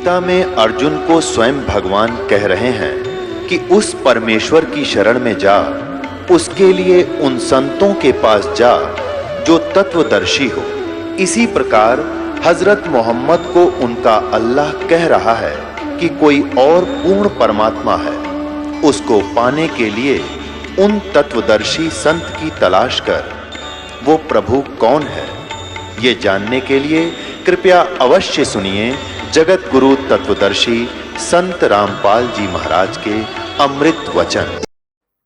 गीता में अर्जुन को स्वयं भगवान कह रहे हैं कि उस परमेश्वर की शरण में जा, उसके लिए उन संतों के पास जा जो तत्वदर्शी हो। इसी प्रकार हजरत मोहम्मद को उनका अल्लाह कह रहा है कि कोई और पूर्ण परमात्मा है, उसको पाने के लिए उन तत्वदर्शी संत की तलाश कर। वो प्रभु कौन है, ये जानने के लिए कृपया अवश्य सुनिए जगत गुरु तत्वदर्शी संत रामपाल जी महाराज के अमृत वचन।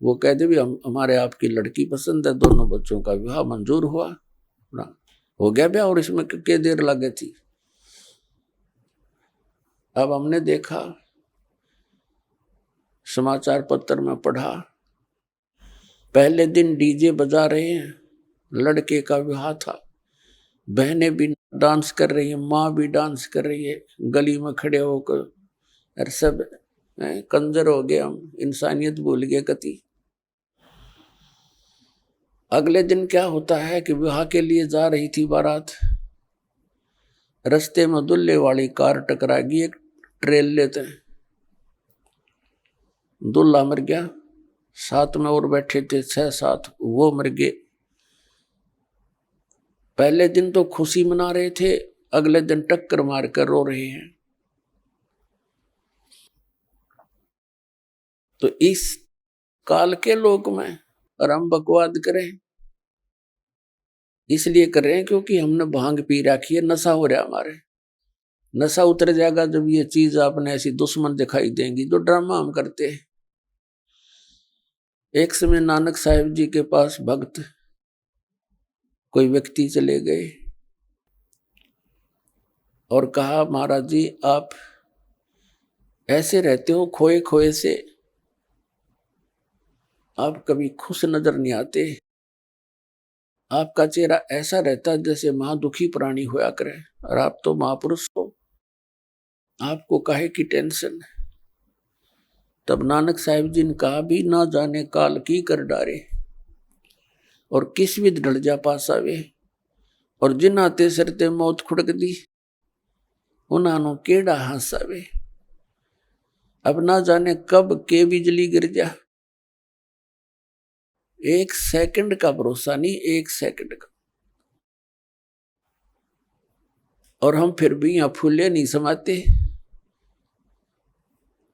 वो कहते भी हमारे आपकी लड़की पसंद है, दोनों बच्चों का विवाह मंजूर हुआ ना, हो गया ब्याह, और इसमें कितनी देर लगी थी। अब हमने देखा, समाचार पत्र में पढ़ा, पहले दिन डीजे बजा रहे हैं, लड़के का विवाह था, बहनें भी डांस कर रही है, माँ भी डांस कर रही है, गली में खड़े होकर, और सब कंजर हो गए हम, इंसानियत भूल गए कति। अगले दिन क्या होता है कि विवाह के लिए जा रही थी बारात, रास्ते में दुल्हे वाली कार टकरा गई एक ट्रेल लेते हैं, दूल्हा मर गया, साथ में और बैठे थे 6-7, वो मर गए। पहले दिन तो खुशी मना रहे थे, अगले दिन टक्कर मार कर रो रहे हैं। तो इस काल के लोक में और हम बकवाद करें, इसलिए कर रहे हैं क्योंकि हमने भांग पी रखी है, नशा हो रहा है हमारे। नशा उतर जाएगा जब ये चीज आपने ऐसी दुश्मन दिखाई देंगी जो ड्रामा हम करते हैं। एक समय नानक साहिब जी के पास भक्त कोई व्यक्ति चले गए और कहा, महाराज जी आप ऐसे रहते हो खोए खोए से, आप कभी खुश नजर नहीं आते, आपका चेहरा ऐसा रहता है जैसे महादुखी प्राणी होया करे, और आप तो महापुरुष हो, आपको काहे की टेंशन। तब नानक साहिब जी ने कहा, भी ना जाने काल की कर डारे, और किस विध ढल जा पासावे, और जिन आते सरते मौत खुड़क दी, उन्होंने केड़ा हंसावे। अब ना जाने कब के बिजली गिर जा, एक सेकंड का भरोसा नहीं, एक सेकंड का। और हम फिर भी यहां फूले नहीं समाते।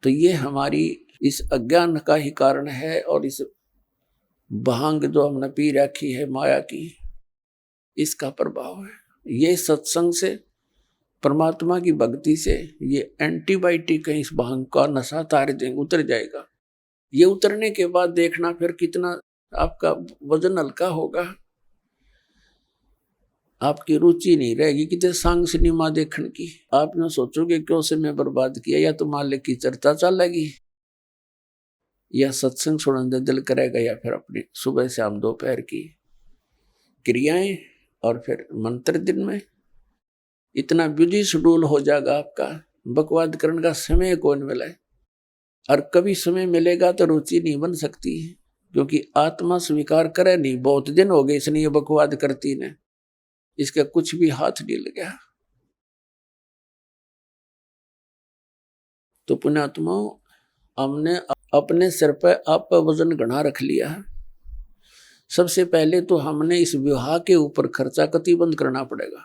तो ये हमारी इस अज्ञान का ही कारण है, और इस भांग जो हमने पी रखी है माया की, इसका प्रभाव है। ये सत्संग से, परमात्मा की भक्ति से, ये एंटीबायोटिक है, इस भांग का नशा तार देंगे, उतर जाएगा। ये उतरने के बाद देखना फिर कितना आपका वजन हल्का होगा, आपकी रुचि नहीं रहेगी कितने सांग सिनेमा देखने की। आप न सोचोगे क्यों समय बर्बाद किया, या तो मालिक की चर्चा चलेगी, या सत्संग सुनने दिल करेगा, या फिर अपनी सुबह शाम दोपहर की क्रियाएं, और फिर मंत्र दिन में इतना बिजी शेड्यूल हो जाएगा आपका, बकवाद करने का समय कौन मिले। और कभी समय मिलेगा तो रुचि नहीं बन सकती है, क्योंकि आत्मा स्वीकार करे नहीं, बहुत दिन हो गए इसने ये बकवाद करती ने, इसका कुछ भी हाथ नहीं लगा। तो पुण्यात्माओं, हमने अपने सिर पर आप पर वजन घना रख लिया है। सबसे पहले तो हमने इस विवाह के ऊपर खर्चा कति बंद करना पड़ेगा।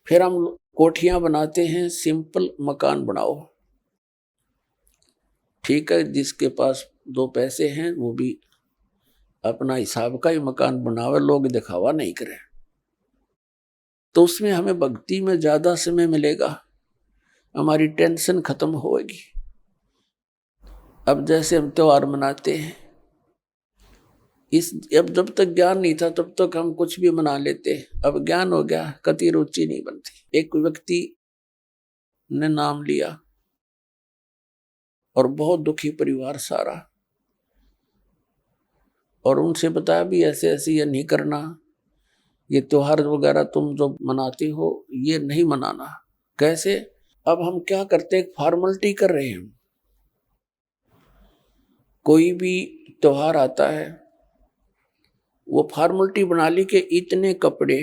फिर हम कोठियां बनाते हैं, सिंपल मकान बनाओ, ठीक है, जिसके पास 2 पैसे हैं वो भी अपना हिसाब का ही मकान बनावे, लोग दिखावा नहीं करें, तो उसमें हमें भक्ति में ज्यादा समय मिलेगा, हमारी टेंशन खत्म होगी। अब जैसे हम त्योहार मनाते हैं, अब जब तक ज्ञान नहीं था तब तक हम कुछ भी मना लेते, अब ज्ञान हो गया, कति रुचि नहीं बनती। एक व्यक्ति ने नाम लिया और बहुत दुखी परिवार सारा, और उनसे बताया भी ऐसे ऐसे ये नहीं करना, ये त्योहार वगैरह तुम जो मनाती हो ये नहीं मनाना। कैसे? अब हम क्या करते, एक फॉर्मेलिटी कर रहे हैं। कोई भी त्योहार आता है, वो फॉर्मेलिटी बना ली कि इतने कपड़े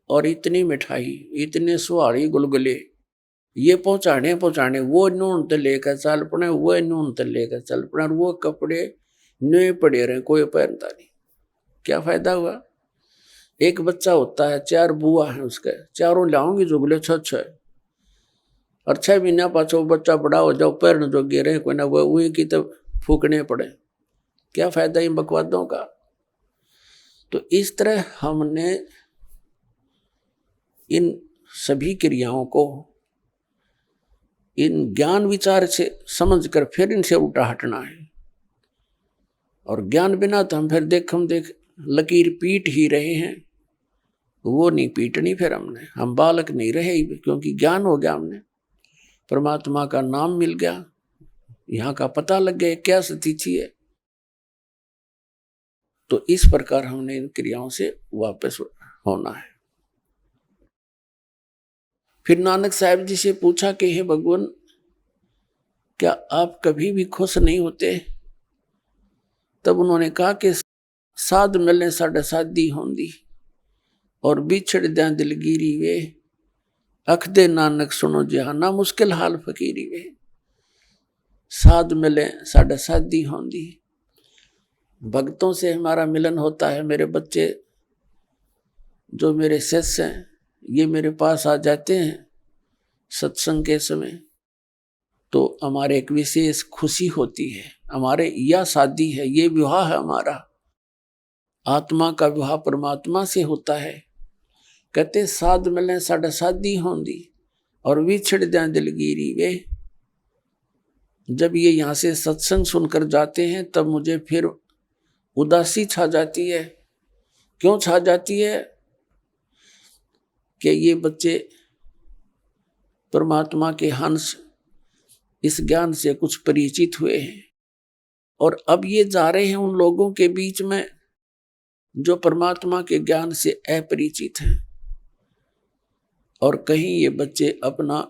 और इतनी मिठाई, इतने सुहाड़ी गुलगुले, ये पहुंचाने वो नून तो लेकर चल पड़े, वो नून तो लेकर चल पड़े, और वो कपड़े नए पड़े रहे, कोई पहनता नहीं। क्या फायदा हुआ? एक बच्चा होता है, 4 बुआ है उसके, चारों लाऊंगी जुगले 6 और 6 महीना पाछो बच्चा बड़ा हो जाओ, पैरन जो गिरे कोई ना वो वही की तो फूकने पड़े। क्या फायदा इन बकवादों का? तो इस तरह हमने इन सभी क्रियाओं को इन ज्ञान विचार से समझकर फिर इनसे उल्टा हटना है। और ज्ञान बिना तो हम फिर देख लकीर पीट ही रहे हैं, वो नहीं पीटनी फिर हमने। हम बालक नहीं रहे, क्योंकि ज्ञान हो गया, हमने परमात्मा का नाम मिल गया, यहाँ का पता लग गया क्या स्थिति है। तो इस प्रकार हमने इन क्रियाओं से वापस होना है। फिर नानक साहब जी से पूछा कि हे भगवान, क्या आप कभी भी खुश नहीं होते? तब उन्होंने कहा कि साध मिलने साढ़े शादी होंदी और बिछड़ दें दिलगिरी वे, अख दे नानक सुनो जहाना मुश्किल हाल फकीरी वे। साध मिले साढ़े शादी होंदी, भक्तों से हमारा मिलन होता है। मेरे बच्चे जो मेरे शिष्य हैं, ये मेरे पास आ जाते हैं सत्संग के समय, तो हमारे एक विशेष खुशी होती है। हमारे यह शादी है, ये विवाह है हमारा, आत्मा का विवाह परमात्मा से होता है। कहते साध मिले साढ़े शादी होंदी और विछड़ जाए दिलगिरी वे। जब ये यहाँ से सत्संग सुनकर जाते हैं तब मुझे फिर उदासी छा जाती है। क्यों छा जाती है? कि ये बच्चे परमात्मा के हंस इस ज्ञान से कुछ परिचित हुए हैं और अब ये जा रहे हैं उन लोगों के बीच में जो परमात्मा के ज्ञान से अपरिचित हैं। और कहीं ये बच्चे अपना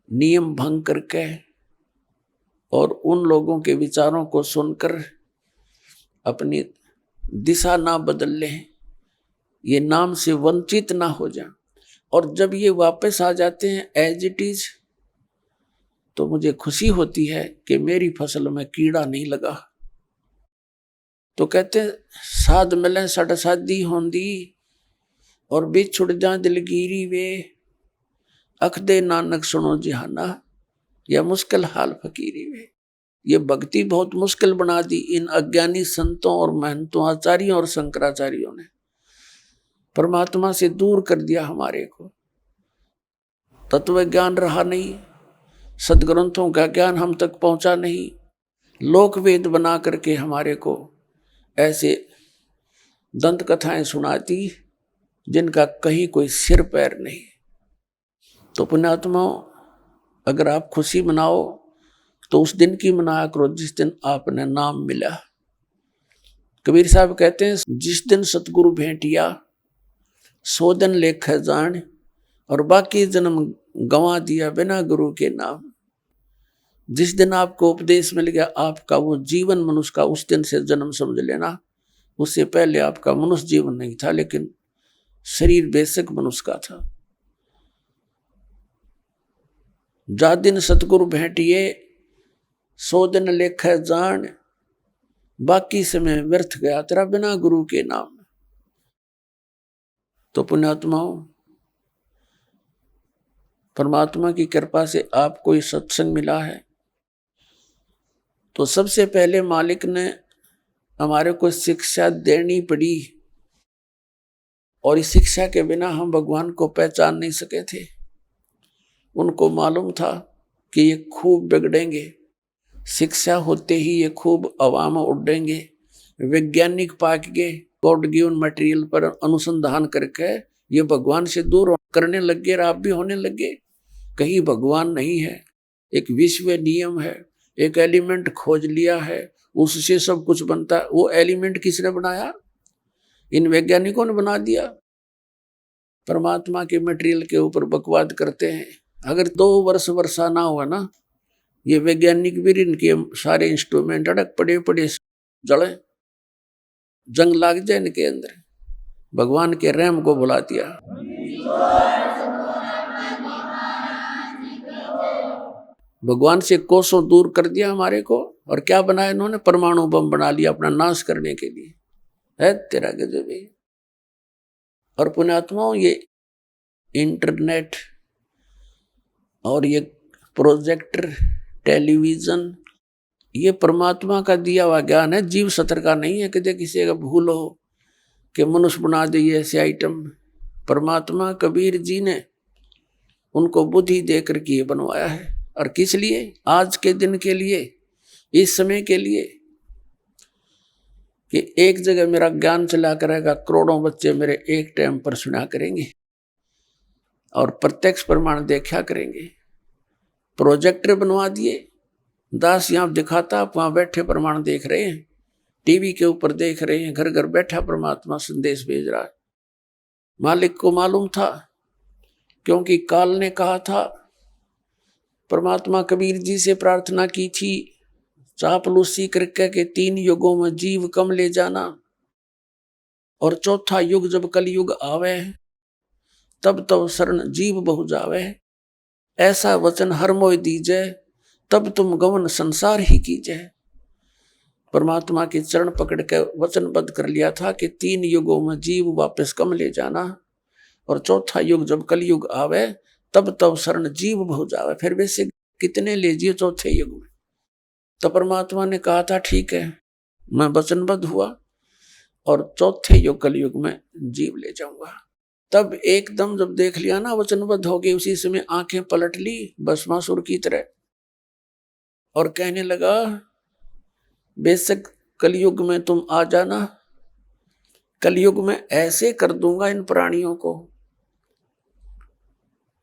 नियम भंग करके और उन लोगों के विचारों को सुनकर अपनी दिशा ना बदल लें, ये नाम से वंचित ना हो जाए। और जब ये वापस आ जाते हैं एज इट इज, तो मुझे खुशी होती है कि मेरी फसल में कीड़ा नहीं लगा। तो कहते हैं साध मिले साढ़े शादी होंदी और बिछुड़ जा दिलगिरी वे, अख दे नानक सुनो जहाना या मुश्किल हाल फकीरी वे। ये भक्ति बहुत मुश्किल बना दी इन अज्ञानी संतों और महंतों, आचार्यों और शंकराचार्यों ने। परमात्मा से दूर कर दिया हमारे को, तत्व ज्ञान रहा नहीं, सदग्रंथों का ज्ञान हम तक पहुंचा नहीं, लोक वेद बना करके हमारे को ऐसे दंत कथाएं सुनाती जिनका कहीं कोई सिर पैर नहीं। तो पुण्यात्माओं, अगर आप खुशी मनाओ तो उस दिन की मनाया करो जिस दिन आपने नाम मिला। कबीर साहब कहते हैं जिस दिन सतगुरु भेंटिया सो दिन लेख जान, और बाकी जन्म गंवा दिया बिना गुरु के नाम। जिस दिन आपको उपदेश मिल गया, आपका वो जीवन मनुष्य का उस दिन से जन्म समझ लेना। उससे पहले आपका मनुष्य जीवन नहीं था, लेकिन शरीर बेशक मनुष्य का था। जा दिन सतगुरु भेंटिए सो दिन लेख जान, बाकी समय व्यर्थ गया तेरा बिना गुरु के नाम। तो पुण्यात्माओं, परमात्मा की कृपा से आपको ये सत्संग मिला है, तो सबसे पहले मालिक ने हमारे को शिक्षा देनी पड़ी, और इस शिक्षा के बिना हम भगवान को पहचान नहीं सके थे। उनको मालूम था कि ये खूब बिगड़ेंगे, शिक्षा होते ही ये खूब अवाम उड़ेंगे, वैज्ञानिक पाके गॉड गिवन मटेरियल पर अनुसंधान करके ये भगवान से दूर करने लगे, आप भी होने लगे। कहीं भगवान नहीं है, एक विश्व नियम है, एक एलिमेंट खोज लिया है, उससे सब कुछ बनता है। वो एलिमेंट किसने बनाया? इन वैज्ञानिकों ने बना दिया। परमात्मा के मटेरियल के ऊपर बकवाद करते हैं। अगर 2 वर्ष वर्षा ना हुआ ना, ये वैज्ञानिक भी इनके सारे इंस्ट्रूमेंट अड़क पड़े जले, जंग लाग जाए इनके अंदर। भगवान के रहम को भुला दिया। भगवान से कोसों दूर कर दिया हमारे को, और क्या बनाया इन्होंने? परमाणु बम बना लिया अपना नाश करने के लिए। है तेरा गजब है। और पुण्यात्माओं, ये इंटरनेट और ये प्रोजेक्टर, टेलीविजन, ये परमात्मा का दिया हुआ ज्ञान है, जीव सत्र का नहीं है। कि किसी का भूल हो कि मनुष्य बना दे ऐसे आइटम। परमात्मा कबीर जी ने उनको बुद्धि देकर के बनवाया है। और किस लिए? आज के दिन के लिए, इस समय के लिए, कि एक जगह मेरा ज्ञान चला करेगा, करोड़ों बच्चे मेरे एक टाइम पर सुना करेंगे और प्रत्यक्ष प्रमाण देखा करेंगे। प्रोजेक्टर बनवा दिए, दास यहां दिखाता, आप वहां बैठे प्रमाण देख रहे हैं, टीवी के ऊपर देख रहे हैं, घर घर बैठा परमात्मा संदेश भेज रहा है। मालिक को मालूम था, क्योंकि काल ने कहा था, परमात्मा कबीर जी से प्रार्थना की थी, चापलूसी करके के 3 युगों में जीव कम ले जाना, और चौथा युग जब कलयुग आवे, तब तब शरण जीव बहु जावे। ऐसा वचन हर मोय दीजे, तब तुम गमन संसार ही कीजे। परमात्मा के चरण पकड़ के वचनबद्ध कर लिया था कि 3 युगों में जीव वापस कम ले जाना, और चौथा युग जब कलयुग आवे, तब तब शरण जीव बहु जावे। फिर वैसे कितने ले जिए चौथे युग में? तो परमात्मा ने कहा था ठीक है, मैं वचनबद्ध हुआ और चौथे युग कलयुग में जीव ले जाऊंगा। तब एकदम जब देख लिया ना वचनबद्ध हो गए, उसी समय आंखें पलट ली भस्मासुर की तरह, और कहने लगा, बेशक कलयुग में तुम आ जाना, कलयुग में ऐसे कर दूंगा इन प्राणियों को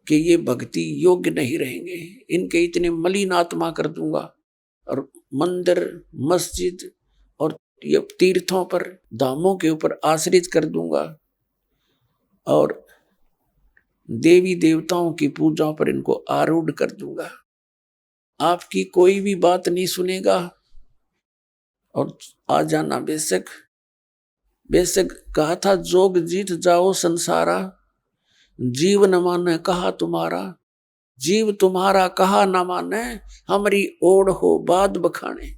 कि ये भक्ति योग्य नहीं रहेंगे, इनके इतने मलिन आत्मा कर दूंगा, और मंदिर, मस्जिद और ये तीर्थों पर, धामों के ऊपर आश्रित कर दूंगा, और देवी देवताओं की पूजा पर इनको आरूढ़ कर दूंगा। आपकी कोई भी बात नहीं सुनेगा, और आ जाना बेशक। बेशक कहा था, जोग जीत जाओ संसारा, जीव न माने कहा तुम्हारा। जीव तुम्हारा कहा न माने, हमारी ओढ़ हो बाद बखाने।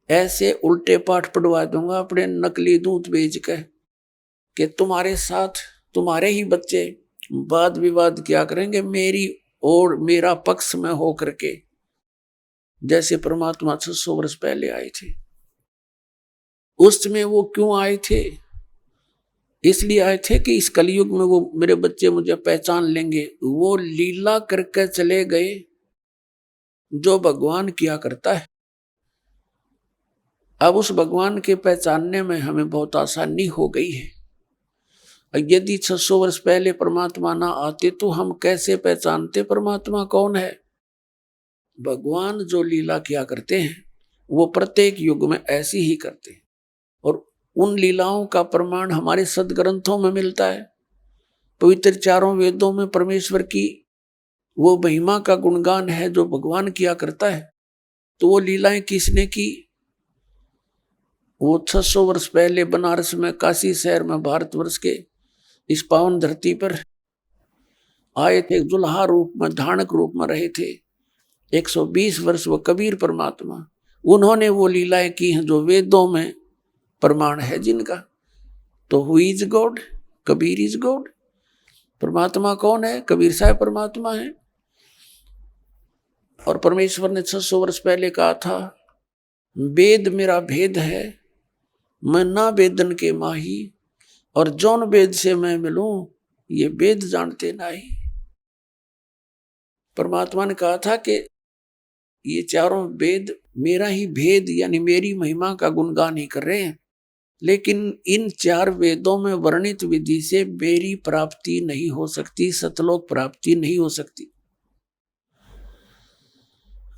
ऐसे उल्टे पाठ पढ़वा दूंगा अपने नकली दूध बेच के, कि तुम्हारे साथ तुम्हारे ही बच्चे वाद विवाद क्या करेंगे मेरी ओर, मेरा पक्ष में हो करके, जैसे परमात्मा 600 वर्ष पहले आए थे। उस समय वो क्यों आए थे? इसलिए आए थे कि इस कलयुग में वो मेरे बच्चे मुझे पहचान लेंगे। वो लीला करके चले गए जो भगवान किया करता है। अब उस भगवान के पहचानने में हमें बहुत आसानी हो गई है। यदि 600 वर्ष पहले परमात्मा ना आते तो हम कैसे पहचानते परमात्मा कौन है? भगवान जो लीला किया करते हैं वो प्रत्येक युग में ऐसी ही करते हैं, और उन लीलाओं का प्रमाण हमारे सदग्रंथों में मिलता है। पवित्र 4 वेदों में परमेश्वर की वो महिमा का गुणगान है जो भगवान किया करता है। तो वो लीलाएं किसने की? वो 600 वर्ष पहले बनारस में, काशी शहर में, भारतवर्ष के इस पावन धरती पर आए थे। दुल्हा रूप में, धानक रूप में रहे थे 120 वर्ष वो कबीर परमात्मा। उन्होंने वो लीलाएं की हैं जो वेदों में प्रमाण है जिनका। तो who is God? Kabir is God. परमात्मा कौन है? कबीर साहब परमात्मा है। और परमेश्वर ने 600 वर्ष पहले कहा था, वेद मेरा भेद है, मैं ना वेदन के माही, और जौन वेद से मैं मिलूं ये वेद जानते नहीं। परमात्मा ने कहा था कि ये 4 वेद मेरा ही भेद यानी मेरी महिमा का गुणगान ही कर रहे हैं, लेकिन इन 4 वेदों में वर्णित विधि से मेरी प्राप्ति नहीं हो सकती, सतलोक प्राप्ति नहीं हो सकती,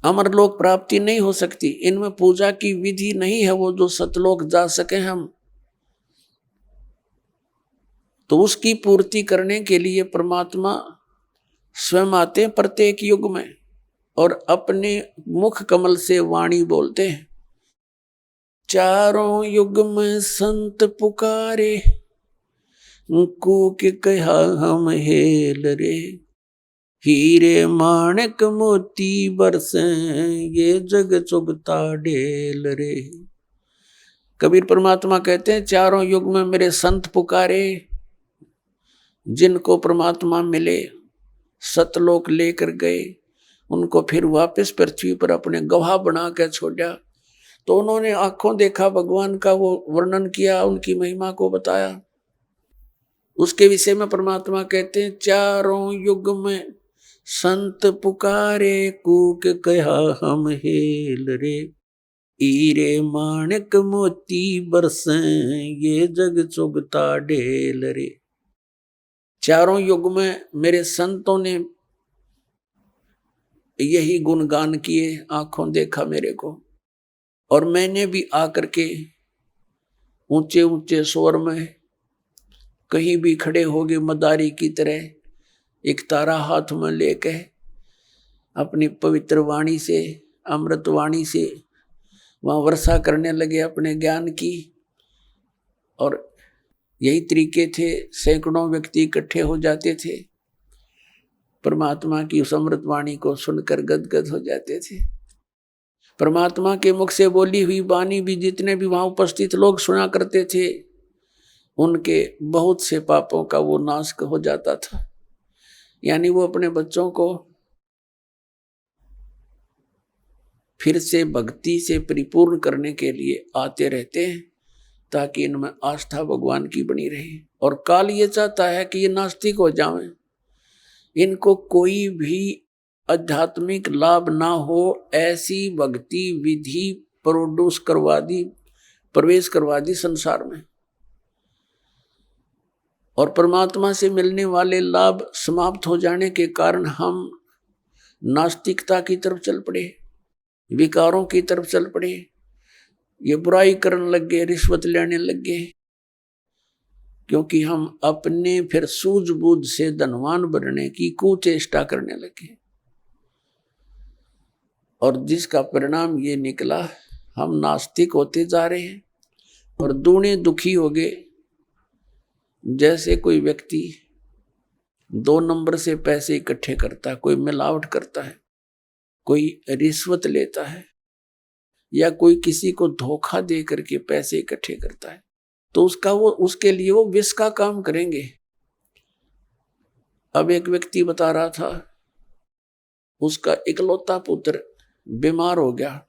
अमरलोक प्राप्ति नहीं हो सकती। इनमें पूजा की विधि नहीं है वो जो सतलोक जा सके हम। तो उसकी पूर्ति करने के लिए परमात्मा स्वयं आते हैं प्रत्येक युग में, और अपने मुख कमल से वाणी बोलते हैं। 4 युग में संत पुकारे, कूक कहा हम हेल रे, हीरे माणक मोती बरसे, ये जग चुगता ढेल रे। कबीर परमात्मा कहते हैं चारों युग में मेरे संत पुकारे, जिनको परमात्मा मिले सतलोक लेकर गए, उनको फिर वापस पृथ्वी पर अपने गवाह बना कर छोड़ा। तो उन्होंने आंखों देखा भगवान का, वो वर्णन किया, उनकी महिमा को बताया। उसके विषय में परमात्मा कहते हैं चारों युग में संत पुकारे, कूक कहा हम हेल रे, हीरे माणक मोती बरसे, ये जग चुगता ढेल रे। चारों युग में मेरे संतों ने यही गुणगान किए, आंखों देखा मेरे को, और मैंने भी आकर के ऊंचे ऊंचे स्वर में कहीं भी खड़े हो गए, मदारी की तरह एक तारा हाथ में लेके अपनी पवित्र वाणी से, अमृत वाणी से वहां वर्षा करने लगे अपने ज्ञान की। और यही तरीके थे, सैकड़ों व्यक्ति इकट्ठे हो जाते थे, परमात्मा की उस अमृत वाणी को सुनकर गदगद हो जाते थे। परमात्मा के मुख से बोली हुई वाणी भी जितने भी वहां उपस्थित लोग सुना करते थे, उनके बहुत से पापों का वो नाश हो जाता था। यानी वो अपने बच्चों को फिर से भक्ति से परिपूर्ण करने के लिए आते रहते हैं, ताकि इनमें आस्था भगवान की बनी रहे। और काल ये चाहता है कि ये नास्तिक हो जाएं, इनको कोई भी आध्यात्मिक लाभ ना हो, ऐसी भक्ति विधि प्रवेश करवा दी संसार में। और परमात्मा से मिलने वाले लाभ समाप्त हो जाने के कारण हम नास्तिकता की तरफ चल पड़े, विकारों की तरफ चल पड़े, ये बुराई करने लग गए, रिश्वत लेने लग गए, क्योंकि हम अपने फिर सूझबूझ से धनवान बनने की कुचेष्टा करने लगे। और जिसका परिणाम ये निकला, हम नास्तिक होते जा रहे हैं और दूने दुखी हो गए। जैसे कोई व्यक्ति 2 नंबर से पैसे इकट्ठे करता है, कोई मिलावट करता है, कोई रिश्वत लेता है, या कोई किसी को धोखा दे करके पैसे इकट्ठे करता है, तो उसके लिए वो विष का काम करेंगे। अब एक व्यक्ति बता रहा था, उसका इकलौता पुत्र बीमार हो गया।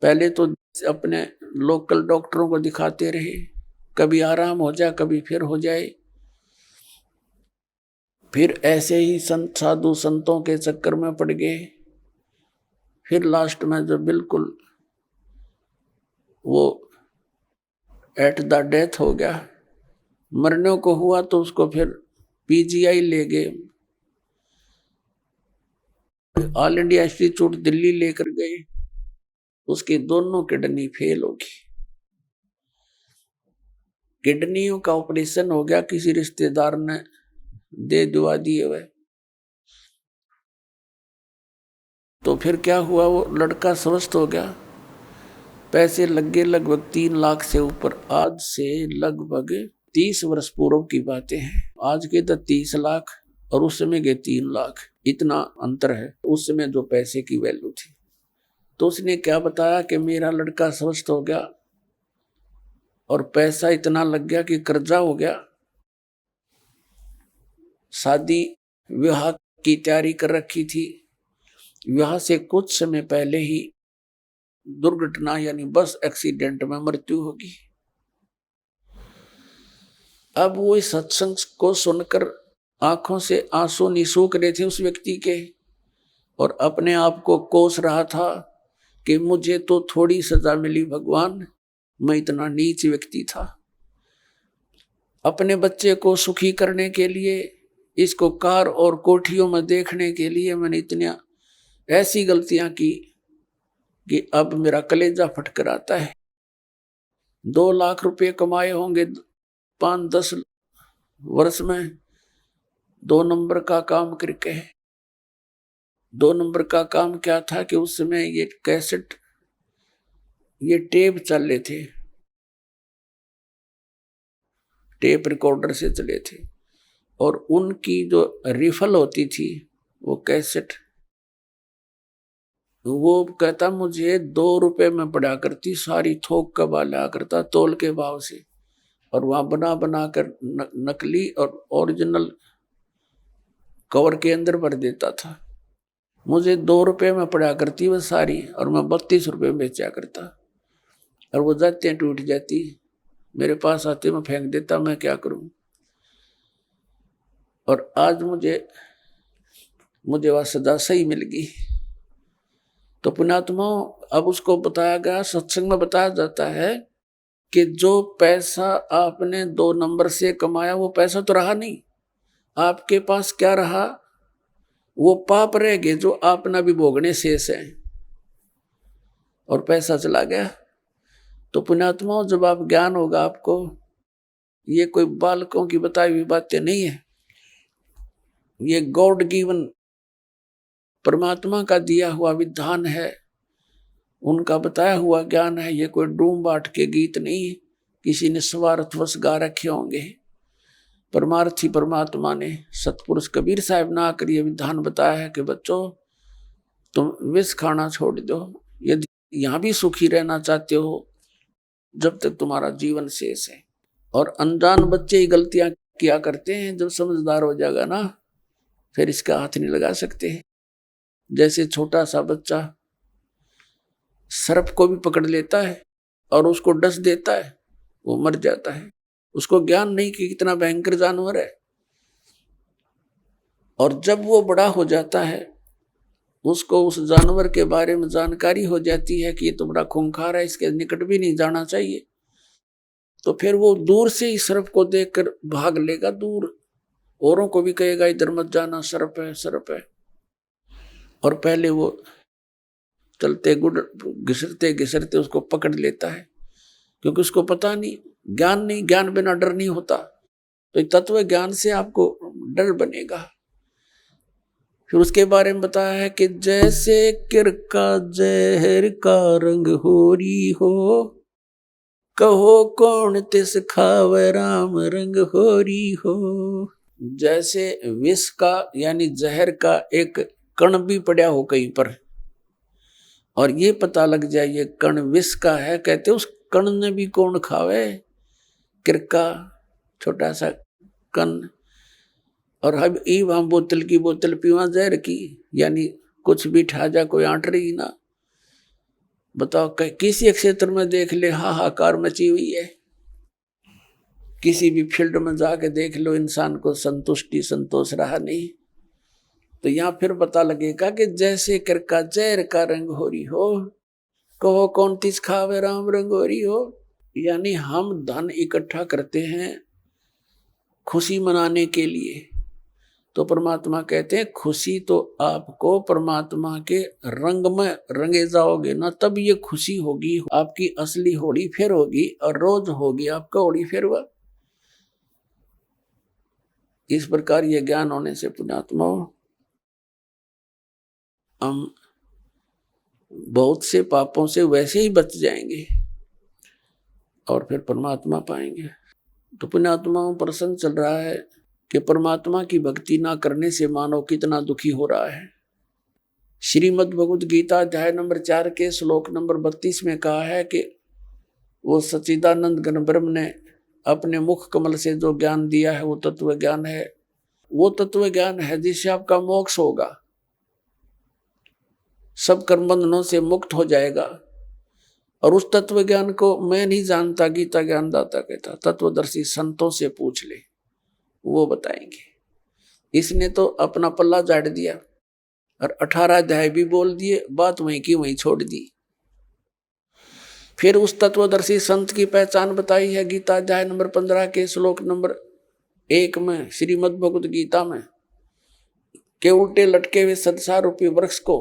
पहले तो अपने लोकल डॉक्टरों को दिखाते रहे, कभी आराम हो जाए, कभी फिर हो जाए। फिर ऐसे ही संत साधु संतों के चक्कर में पड़ गए। फिर लास्ट में जब बिल्कुल वो एट द डेथ हो गया, मरने को हुआ, तो उसको फिर पीजीआई ले गए, ऑल इंडिया इंस्टीट्यूट दिल्ली लेकर गए। उसकी दोनों किडनी फेल हो गई। किडनियों का ऑपरेशन हो गया, किसी रिश्तेदार ने दे दुआ दिए हुए। तो फिर क्या हुआ, वो लड़का स्वस्थ हो गया। पैसे लग गए लगभग 3 लाख से ऊपर। आज से लगभग 30 वर्ष पूर्व की बातें हैं। आज के तो 30 लाख और उस समय के 3 लाख, इतना अंतर है उस समय जो पैसे की वैल्यू थी। तो उसने क्या बताया कि मेरा लड़का स्वस्थ हो गया और पैसा इतना लग गया कि कर्जा हो गया। शादी विवाह की तैयारी कर रखी थी, विवाह से कुछ समय पहले ही दुर्घटना यानी बस एक्सीडेंट में मृत्यु होगी। अब वो इस सत्संग को सुनकर आंखों से आंसू निसूख रहे थे उस व्यक्ति के, और अपने आप को कोस रहा था कि मुझे तो थोड़ी सजा मिली भगवान, मैं इतना नीच व्यक्ति था। अपने बच्चे को सुखी करने के लिए, इसको कार और कोठियों में देखने के लिए मैंने इतनी ऐसी गलतियां की कि अब मेरा कलेजा फटकर आता है। 2 लाख रुपए कमाए होंगे 5-10 वर्ष में, 2 नंबर का काम करके। 2 नंबर का काम क्या था कि उस समय ये कैसेट, ये टेप चल रहे थे। टेप रिकॉर्डर से चले थे, और उनकी जो रिफल होती थी वो कैसेट, वो कहता मुझे 2 रुपए में पड़ा करती, सारी थोक का बाला करता तोल के भाव से, और वहां बना बना कर नकली और ओरिजिनल कवर के अंदर भर देता था। मुझे 2 रुपए में पड़ा करती वह सारी, और मैं 32 रुपए में बेचा करता, और वो जाते टूट जाती, मेरे पास आते मैं फेंक देता, मैं क्या करूं। और आज मुझे वह सदा सही मिल गई। तो पुण्यात्मा, अब उसको बताया गया, सत्संग में बताया जाता है कि जो पैसा आपने 2 नंबर से कमाया वो पैसा तो रहा नहीं, आपके पास क्या रहा, वो पाप रह गए जो आपना भी भोगने शेष है, और पैसा चला गया। तो पुण्यात्मा, जब आप ज्ञान होगा आपको, ये कोई बालकों की बताई हुई बातें नहीं है, ये गॉड गिवन परमात्मा का दिया हुआ विधान है, उनका बताया हुआ ज्ञान है। ये कोई डूम बाट के गीत नहीं, किसी ने स्वार्थवश गा रखे होंगे। परमार्थी परमात्मा ने, सतपुरुष कबीर साहब ने आकर ये विधान बताया है कि बच्चों तुम विष खाना छोड़ दो, यदि यहां भी सुखी रहना चाहते हो जब तक तुम्हारा जीवन शेष है। और अनजान बच्चे ही गलतियां किया करते हैं, जब समझदार हो जाएगा ना फिर इसका हाथ नहीं लगा सकते। जैसे छोटा सा बच्चा सर्प को भी पकड़ लेता है और उसको डस देता है, वो मर जाता है, उसको ज्ञान नहीं कि कितना भयंकर जानवर है। और जब वो बड़ा हो जाता है, उसको उस जानवर के बारे में जानकारी हो जाती है कि ये तो बड़ा खूंखार है, इसके निकट भी नहीं जाना चाहिए, तो फिर वो दूर से ही सर्प को देखकर भाग लेगा दूर, औरों को भी कहेगा इधर मत जाना, सर्प है सर्प है। और पहले वो चलते घिसरते घिसरते उसको पकड़ लेता है, क्योंकि उसको पता नहीं, ज्ञान नहीं, ज्ञान बिना डर नहीं होता। तो तत्व ज्ञान से आपको डर बनेगा। फिर उसके बारे में बताया है कि जैसे किरका जहर का रंग होरी हो, कहो कौन तिस खावे राम रंग होरी हो। जैसे विष का यानी जहर का एक कण भी पड़ा हो कहीं पर, और ये पता लग जाए ये कण विष का है, कहते उस कण ने भी कौन खावे, किरका छोटा सा कण। और हम बोतल की बोतल पीवा जहर की, यानी कुछ भी ठा जा कोई आंट रही ना। बताओ किसी क्षेत्र में देख ले हाहाकार मची हुई है, किसी भी फील्ड में जाके देख लो, इंसान को संतुष्टि संतोष रहा नहीं। तो यहाँ फिर पता लगेगा कि जैसे किरका जहर का रंग होरी हो, कहो कौन तिस खावे राम रंग होरी हो। यानी हम धन इकट्ठा करते हैं खुशी मनाने के लिए, तो परमात्मा कहते हैं खुशी तो आपको परमात्मा के रंग में रंगे जाओगे ना, तब ये खुशी होगी, आपकी असली होली फिर होगी, और रोज होगी आपका होली फिर हुआ। इस प्रकार ये ज्ञान होने से पुण्यात्मा हम बहुत से पापों से वैसे ही बच जाएंगे और फिर परमात्मा पाएंगे। तो पुण्यात्माओं प्रसंग चल रहा है कि परमात्मा की भक्ति ना करने से मानव कितना दुखी हो रहा है। श्रीमद् भगवद गीता अध्याय नंबर 4 के श्लोक नंबर 32 में कहा है कि वो सच्चिदानंद घन ब्रह्म ने अपने मुख कमल से जो ज्ञान दिया है वो तत्व ज्ञान है। वो तत्व ज्ञान है जिससे आपका मोक्ष होगा, सब कर्म बंधनों से मुक्त हो जाएगा। और उस तत्व ज्ञान को मैं नहीं जानता, गीता ज्ञान दाता कहता, तत्वदर्शी संतों से पूछ ले, वो बताएंगे। इसने तो अपना पल्ला झाड़ दिया और 18 अध्याय भी बोल दिए, बात वहीं की वहीं छोड़ दी। फिर उस तत्वदर्शी संत की पहचान बताई है गीता अध्याय नंबर 15 के श्लोक नंबर 1 में, श्रीमद् भगवद गीता में, के उल्टे लटके हुए संसार रूपी वृक्ष को,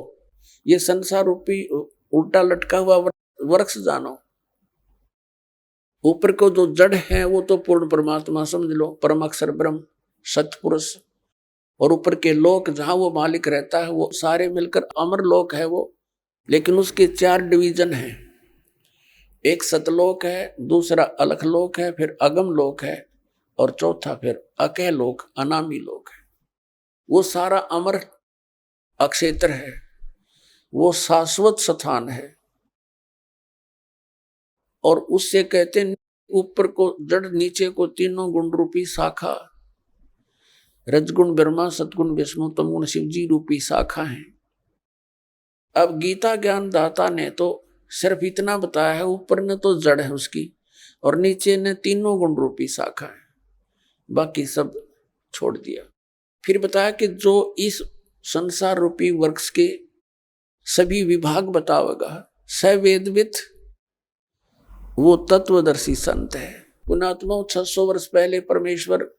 ये संसार रूपी उल्टा लटका हुआ वृक्ष जानो। ऊपर को जो जड़ है वो तो पूर्ण परमात्मा समझ लो, परम अक्षर ब्रह्म सतपुरुष। और ऊपर के लोक जहां वो मालिक रहता है वो सारे मिलकर अमर लोक है वो, लेकिन उसके 4 डिवीजन हैं। एक सतलोक है, दूसरा अलख लोक है, फिर अगम लोक है, और चौथा फिर अकह लोक, अनामी लोक है। वो सारा अमर अक्षेत्र है, वो शाश्वत स्थान है। और उससे कहते हैं ऊपर को जड़, नीचे को तीनों गुण रूपी शाखा, रजगुण ब्रह्मा, सतगुण विष्णु, तमगुण शिव जी रूपी शाखा है। अब गीता ज्ञान दाता ने तो सिर्फ इतना बताया है, ऊपर ने तो जड़ है उसकी और नीचे ने तीनों गुण रूपी शाखा है, बाकी सब छोड़ दिया। फिर बताया कि जो इस संसार रूपी वृक्ष के सभी विभाग बतावेगा, सवेदवित, वो तत्वदर्शी संत है। पुणात्मा 600 वर्ष पहले परमेश्वर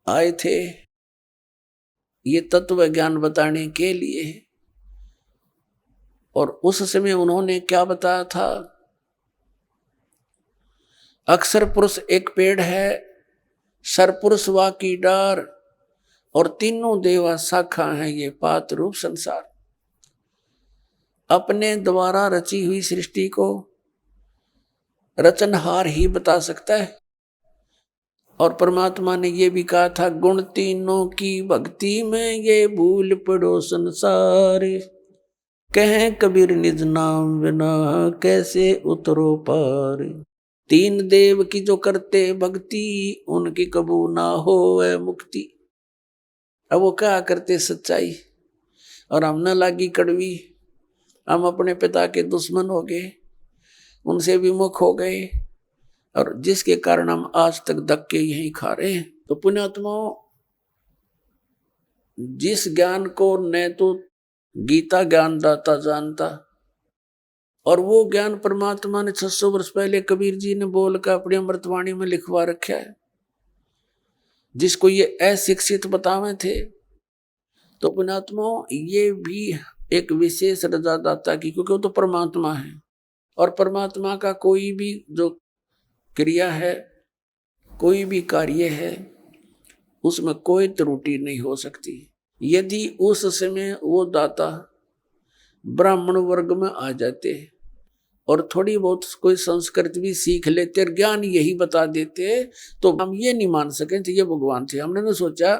आए थे ये तत्व ज्ञान बताने के लिए, और उस समय उन्होंने क्या बताया था? अक्षर पुरुष एक पेड़ है, सरपुरुष वा की डार, और तीनों देवा शाखा है ये पात रूप संसार। अपने द्वारा रची हुई सृष्टि को रचनहार ही बता सकता है। और परमात्मा ने ये भी कहा था, गुण तीनों की भक्ति में ये भूल पड़ो संसार, कहें कबीर निज नाम बिना कैसे उतरो पार। तीन देव की जो करते भक्ति, उनकी कबू ना होवे मुक्ति। अब वो क्या करते सच्चाई, और हम न लागी कड़वी, हम अपने पिता के दुश्मन हो गए, उनसे विमुख हो गए, और जिसके कारण हम आज तक धक्के यहीं खा रहे हैं। तो पुण्यात्माओं, जिस ज्ञान को न तो गीता ज्ञान दाता जानता, और वो ज्ञान परमात्मा ने 600 वर्ष पहले कबीर जी ने बोलकर अपनी अमृतवाणी में लिखवा रखा है, जिसको ये अशिक्षित बतावे थे। तो पुण्यात्माओं, ये भी एक विशेष रजादाता की, क्योंकि वो तो परमात्मा है, और परमात्मा का कोई भी जो क्रिया है, कोई भी कार्य है, उसमें कोई त्रुटि नहीं हो सकती। यदि उस समय वो दाता ब्राह्मण वर्ग में आ जाते और थोड़ी बहुत कोई संस्कृत भी सीख लेते और ज्ञान यही बता देते, तो हम ये नहीं मान सके थे ये भगवान थे। हमने ना सोचा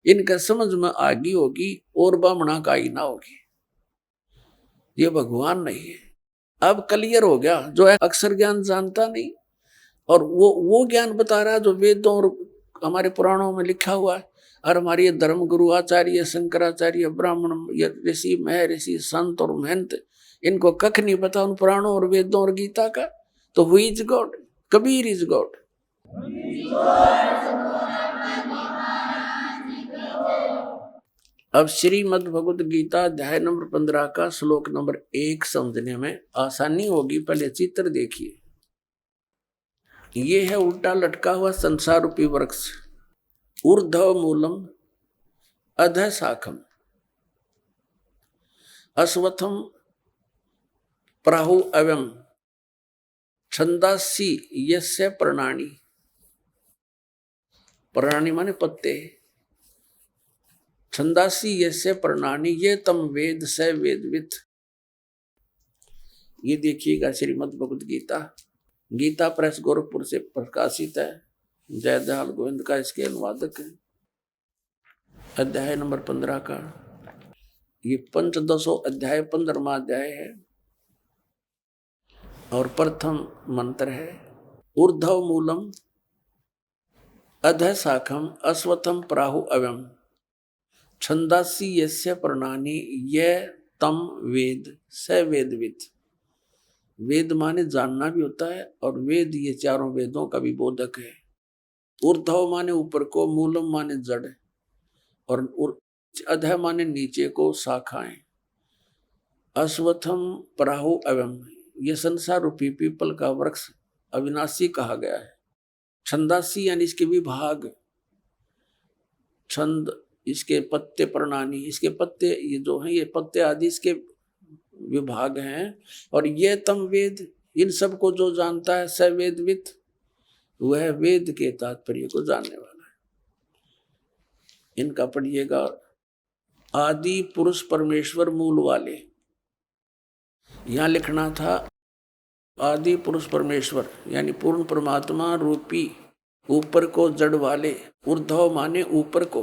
इनका समझ में आ गई होगी और ब्राह्मणा का ही ना होगी, ये भगवान नहीं है। अब क्लियर हो गया, जो है अक्षर ज्ञान जानता नहीं, और वो ज्ञान बता रहा है जो वेदों और हमारे पुराणों में लिखा हुआ है। और हमारे ये धर्म गुरु आचार्य शंकराचार्य, ब्राह्मण, ऋषि, महर्षि, संत और महंत, इनको कख नहीं पता उन पुराणों और वेदों और गीता का। तो who is God? Kabir is God. अब श्रीमद् भगवद गीता अध्याय नंबर 15 का श्लोक नंबर 1 समझने में आसानी होगी। पहले चित्र देखिए। ये है उल्टा लटका हुआ संसार रूपी वृक्ष। ऊर्ध्व मूलम अधः शाखम अश्वत्थम प्राहु अवम छंदासी यस्य प्रणानी। प्रणानी माने पत्ते। छंदासी यस्य प्रणानी ये तम वेद स वेदवित। ये देखिएगा श्रीमद् भगवद गीता, गीता प्रेस गोरखपुर से प्रकाशित है। जयदयाल गोविंद का इसके अनुवादक है। अध्याय नंबर 15 का ये पंचदशो अध्याय 15वां अध्याय है और प्रथम मंत्र है। ऊर्ध्व मूलम अधः शाखम अश्वत्थम प्राहु अवम छंदासी यस्य प्रणानी ये तम वेद स वेदवित। वेद माने जानना भी होता है, और वेद ये चारों वेदों का भी बोधक है। ऊर्ध्व माने ऊपर को, मूलम माने जड़, और अधः माने नीचे को, शाखाएं। अश्वत्थम प्राहु अवम ये संसार रूपी पीपल का वृक्ष अविनाशी कहा गया है। छंदासी यानी इसके विभाग, छंद इसके पत्ते, प्रणानी इसके पत्ते, ये जो हैं ये पत्ते आदि इसके विभाग हैं। और ये तम वेद, इन सब को जो जानता है स वेदवित, वह वेद के तात्पर्य को जानने वाला है। इनका पढ़िएगा। आदि पुरुष परमेश्वर मूल वाले, यहां लिखना था आदि पुरुष परमेश्वर यानी पूर्ण परमात्मा रूपी ऊपर को जड़ वाले, ऊर्ध्व माने ऊपर को,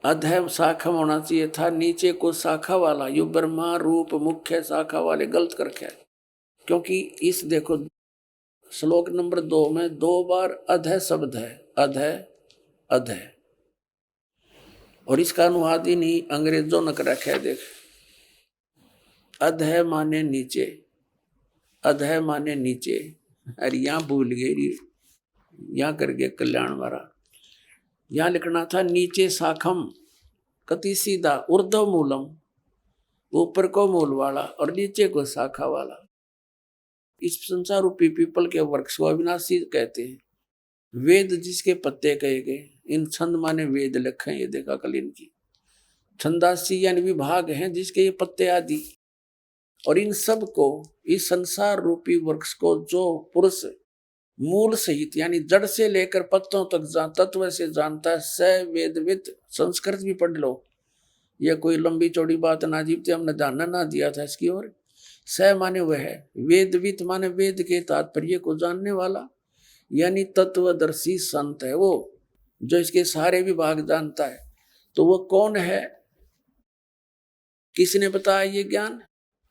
अधः शाखा होना चाहिए था, नीचे को शाखा वाला, यो ब्रह्मा रूप मुख्य शाखा वाले गलत करके है। क्योंकि इस देखो श्लोक नंबर 2 में 2 बार अधः शब्द है, अधः अधः, और इसका अनुवाद ही नहीं अंग्रेजों ने कर रखा है। देख, अधः माने नीचे, अधः माने नीचे, अरे यहां भूल गई, यहां करके कल्याण मारा, यहां लिखना था नीचे शाखम, कति सीधा, ऊर्ध्व मूलम, ऊपर को मूल वाला और नीचे को शाखा वाला। इस संसार रूपी पीपल के वृक्ष को अविनाशी कहते हैं। वेद जिसके पत्ते कहे गए, इन छंद माने वेद लिखे, ये देखा कल इनकी छंदासी यानी विभाग हैं जिसके ये पत्ते आदि, और इन सब को, इस संसार रूपी वृक्ष को जो पुरुष मूल सहित यानी जड़ से लेकर पत्तों तक तत्व से जानता है, स वेदविद। संस्कृत भी पढ़ लो, यह कोई लंबी चौड़ी बात ना जीवते, हमने ध्यान ना दिया था इसकी ओर। स माने वह है, वेदविद माने वेद के तात्पर्य को जानने वाला, यानी तत्वदर्शी संत है वो, जो इसके सारे विभाग जानता है। तो वो कौन है, किसने बताया ये ज्ञान?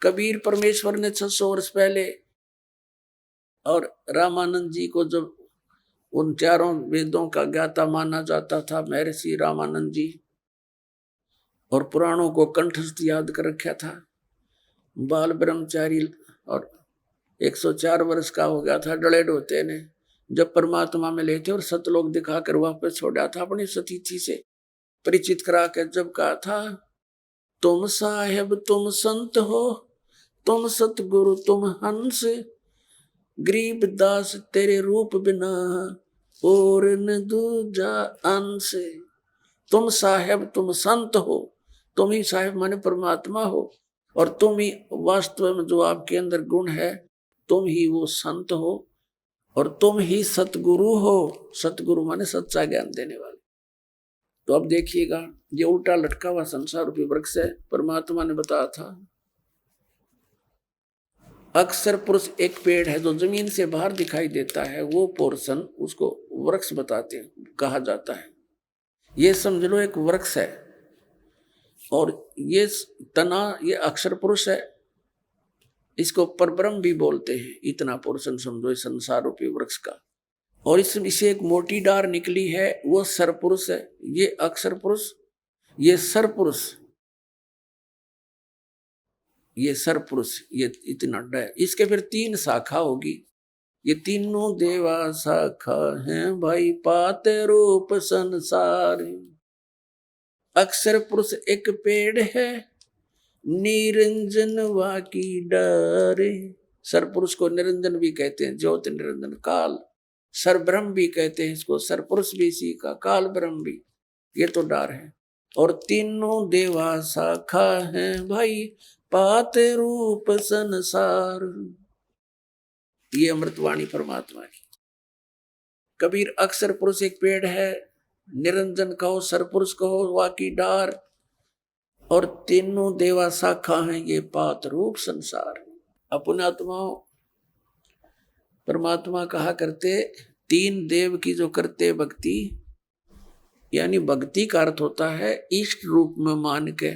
कबीर परमेश्वर ने 600 वर्ष पहले, और रामानंद जी को जब उन चारों वेदों का ज्ञाता माना जाता था महर्षि रामानंद जी, और पुराणों को कंठस्थ याद कर रखा था। बाल ब्रह्मचारी और 104 वर्ष का हो गया था डले डोते ने, जब परमात्मा में लेते और सतलोक दिखाकर वापस छोड़ा था अपनी सतीथि से परिचित करा के, जब कहा था तुम साहेब तुम संत हो, तुम सतगुरु तुम हंस, गरीब दास तेरे रूप बिना और न दूजा अंश। तुम साहेब तुम संत हो, तुम ही साहेब माने परमात्मा हो, और तुम ही वास्तव में जो आपके अंदर गुण है, तुम ही वो संत हो, और तुम ही सतगुरु हो। सतगुरु माने सच्चा ज्ञान देने वाले। तो अब देखिएगा, ये उल्टा लटका हुआ संसार रूपी वृक्ष है। परमात्मा ने बताया था अक्षर पुरुष एक पेड़ है जो जमीन से बाहर दिखाई देता है, वो पोर्शन उसको वृक्ष बताते हैं, कहा जाता है। ये समझ लो एक वृक्ष है, और ये तना, ये अक्षर पुरुष है, इसको परब्रह्म भी बोलते हैं। इतना पोर्शन समझो इस संसार रूपी वृक्ष का। और इसे एक मोटी डार निकली है, वो सरपुरुष है। ये अक्षर पुरुष, ये सरपुरुष, ये सरपुरुष, ये इतना है। इसके फिर 3 शाखा होगी। ये तीनों देवा शाखा हैं भाई, पाते रूप संसार। अक्षर पुरुष एक पेड़ है, निरंजन वाकी डारे। सरपुरुष को निरंजन भी कहते हैं, ज्योति निरंजन काल। सरब्रह्म भी कहते हैं इसको, सरपुरुष भी इसी का, काल ब्रह्म भी, ये तो डार है। और तीनों देवा शाखा हैं भाई, पाते रूप संसार। ये अमृतवाणी परमात्मा की। कबीर अक्षर पुरुष एक पेड़ है, निरंजन कहो, सरपुरुष कहो, वाकी डार, और तीनों देवा शाखा हैं, ये पात रूप संसार। अपने आत्माओं, परमात्मा कहा करते 3 देव की जो करते भक्ति, यानी भक्ति का अर्थ होता है इष्ट रूप में मान के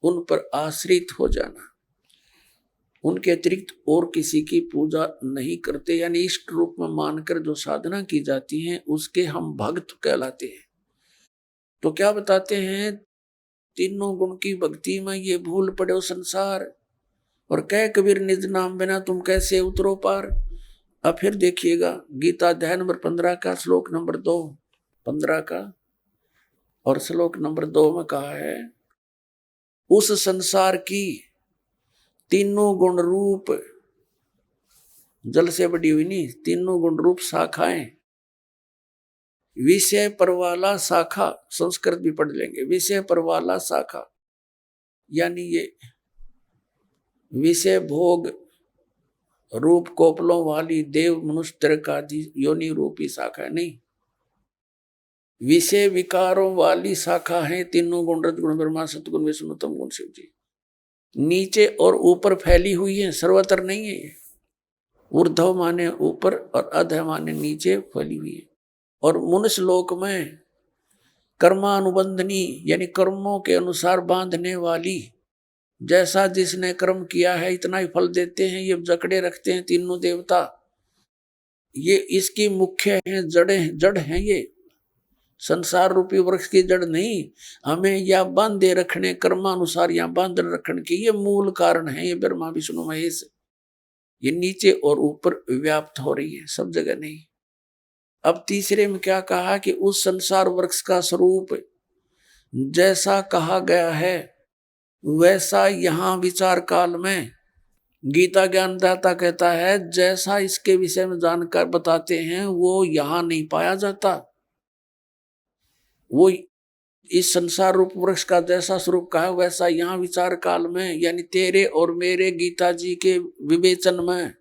उन पर आश्रित हो जाना, उनके अतिरिक्त और किसी की पूजा नहीं करते, यानी इष्ट रूप में मानकर जो साधना की जाती है उसके हम भक्त कहलाते हैं। तो क्या बताते हैं, तीनों गुण की भक्ति में ये भूल पड़े संसार, और कह कबीर निज नाम बिना तुम कैसे उतरो पार। अब फिर देखिएगा गीता अध्याय नंबर 15 का श्लोक नंबर 2, 15 का और श्लोक नंबर 2 में कहा है, उस संसार की तीनों गुण रूप, जल से बड़ी हुई नहीं, तीनों गुण रूप शाखाएं, विषय परवाला शाखा, संस्कृत भी पढ़ लेंगे, विषय परवाला शाखा, यानी ये विषय भोग रूप कोपलों वाली देव मनुष्य त्रिक आदि योनि रूपी शाखा नहीं, विषय विकारों वाली शाखा है तीनों गुण, रज गुण ब्रह्मा, सतगुण विष्णु तम गुण शिव जी। नीचे और ऊपर फैली हुई है, सर्वत्र नहीं है ये। ऊर्ध्व माने ऊपर और अधः माने नीचे फैली हुई है। और मनुष्य लोक में कर्मानुबंधनी यानी कर्मों के अनुसार बांधने वाली, जैसा जिसने कर्म किया है इतना ही फल देते हैं, ये जकड़े रखते हैं तीनों देवता। ये इसकी मुख्य है, जड़ है ये संसार रूपी वृक्ष की जड़ नहीं। हमें या बांधे रखने, कर्मानुसार या बांध रखने के ये मूल कारण है। ये ब्रह्मा विष्णु महेश, ये नीचे और ऊपर व्याप्त हो रही है, सब जगह नहीं। अब तीसरे में क्या कहा कि उस संसार वृक्ष का स्वरूप जैसा कहा गया है वैसा यहाँ विचार काल में गीता ज्ञानदाता कहता है जैसा इसके विषय में जानकर बताते हैं वो यहाँ नहीं पाया जाता। वो इस संसार रूप वृक्ष का जैसा स्वरूप कहा वैसा यहाँ विचार काल में यानी तेरे और मेरे गीता जी के विवेचन में,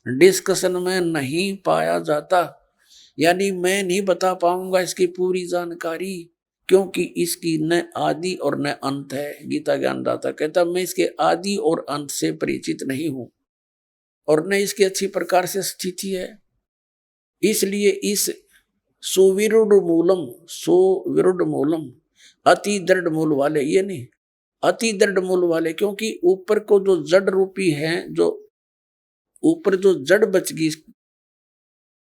डिस्कशन में नहीं पाया जाता। यानी मैं नहीं बता पाऊंगा इसकी पूरी जानकारी, क्योंकि इसकी न आदि और न अंत है। गीता ज्ञानदाता कहता मैं इसके आदि और अंत से परिचित नहीं हूं और न इसकी अच्छी प्रकार से स्थिति है। इसलिए इस सुविरुद्ध मूलम अति दृढ़ मूल वाले, ये नहीं अति दृढ़ मूल वाले, क्योंकि ऊपर को जो जड़ रूपी है, जो ऊपर जो जड़ बच गई,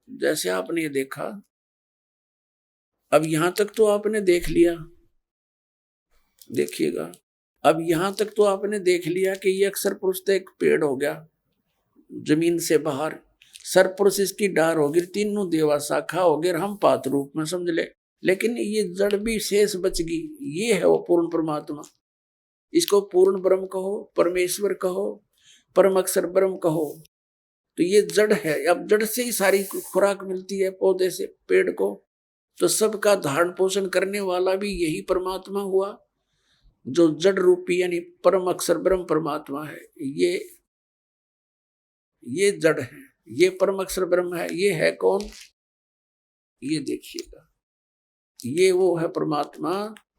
जैसे आपने ये देखा, अब यहां तक तो आपने देख लिया, देखिएगा अब यहां तक तो आपने देख लिया कि ये अक्षर पुरुष तो एक पेड़ हो गया जमीन से बाहर, सरपुरुष इसकी डार हो गई, तीनों देवा शाखा हो गए, हम पात रूप में समझ ले। लेकिन ये जड़ भी शेष बच गई, ये है वो पूर्ण परमात्मा। इसको पूर्ण ब्रह्म कहो, परमेश्वर कहो, परम अक्षर ब्रह्म कहो, तो ये जड़ है। अब जड़ से ही सारी खुराक मिलती है पौधे से पेड़ को, तो सबका धारण पोषण करने वाला भी यही परमात्मा हुआ जो जड़ रूपी यानी परम अक्षर ब्रह्म परमात्मा है। ये जड़ है, ये परम अक्षर ब्रह्म है। ये है कौन? ये देखिएगा, ये वो है परमात्मा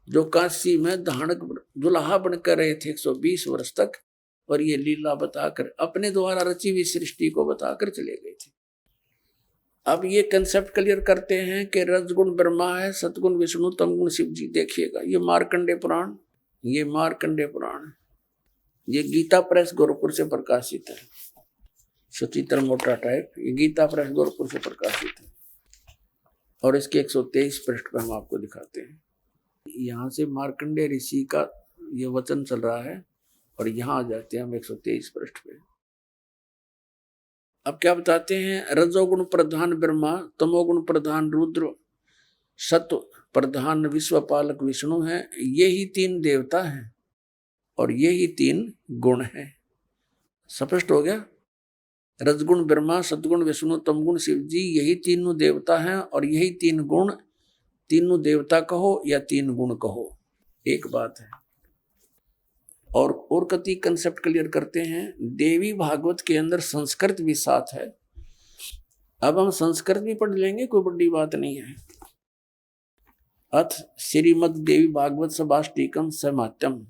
जो काशी में धानक दुल्हा बनकर रहे थे 120 वर्ष तक, और ये लीला बताकर अपने द्वारा रची हुई सृष्टि को बताकर चले गए थे। अब ये कंसेप्ट क्लियर करते हैं कि रजगुण ब्रह्मा है, सतगुण विष्णु, तमगुण शिव जी। देखिएगा ये मार्कंडे पुराण, ये मार्कंडे पुराण, ये गीता प्रेस गोरखपुर से प्रकाशित है, सचित्र मोटा टाइप। ये गीता प्रेस गोरखपुर से प्रकाशित है और इसके 123 पृष्ठ पे हम आपको दिखाते हैं। यहाँ से मार्कंडे ऋषि का ये वचन चल रहा है और यहाँ आ जाते हैं हम 123 पृष्ठ पे। अब क्या बताते हैं? रजोगुण प्रधान ब्रह्मा, तमोगुण प्रधान रुद्र, सत्व प्रधान विश्वपालक विष्णु है। यही 3 देवता हैं और यही 3 गुण हैं। स्पष्ट हो गया? रजगुण ब्रह्मा, सतगुण विष्णु, तमगुण शिव जी, यही तीनों देवता हैं और यही 3 गुण, तीनों देवता कहो या 3 गुण कहो, एक बात है। और कति कंसेप्ट क्लियर करते हैं। देवी भागवत के अंदर संस्कृत भी साथ है। अब हम संस्कृत भी पढ़ लेंगे, कोई बड़ी बात नहीं है। अथ श्रीमद देवी भागवत सभाष्टिकम समात्यम,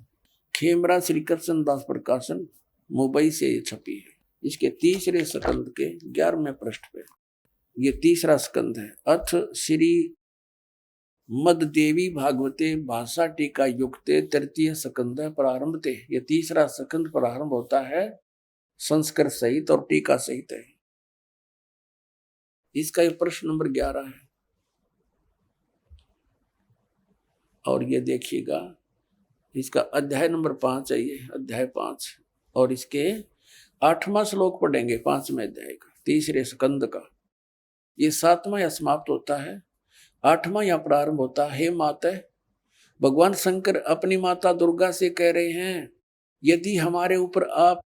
खेमरा श्री कृष्ण दास प्रकाशन, मुंबई से ये छपी है। इसके तीसरे स्कंद के 11वें पृष्ठ पे ये तीसरा स्कंद है। अथ श्री मद देवी भागवते भाषा टीका युक्ते तृतीय स्कंद प्रारंभते। ये तीसरा स्कंद प्रारंभ होता है संस्कृत सहित और टीका सहित है। इसका ये प्रश्न नंबर 11 है और ये देखिएगा इसका अध्याय नंबर 5 है, ये अध्याय 5 और इसके 8वां श्लोक पढ़ेंगे 5वें अध्याय का, तीसरे स्कंद का। ये 7वां या समाप्त होता है, 8वां या प्रारंभ होता है। हे माता, भगवान शंकर अपनी माता दुर्गा से कह रहे हैं यदि हमारे ऊपर आप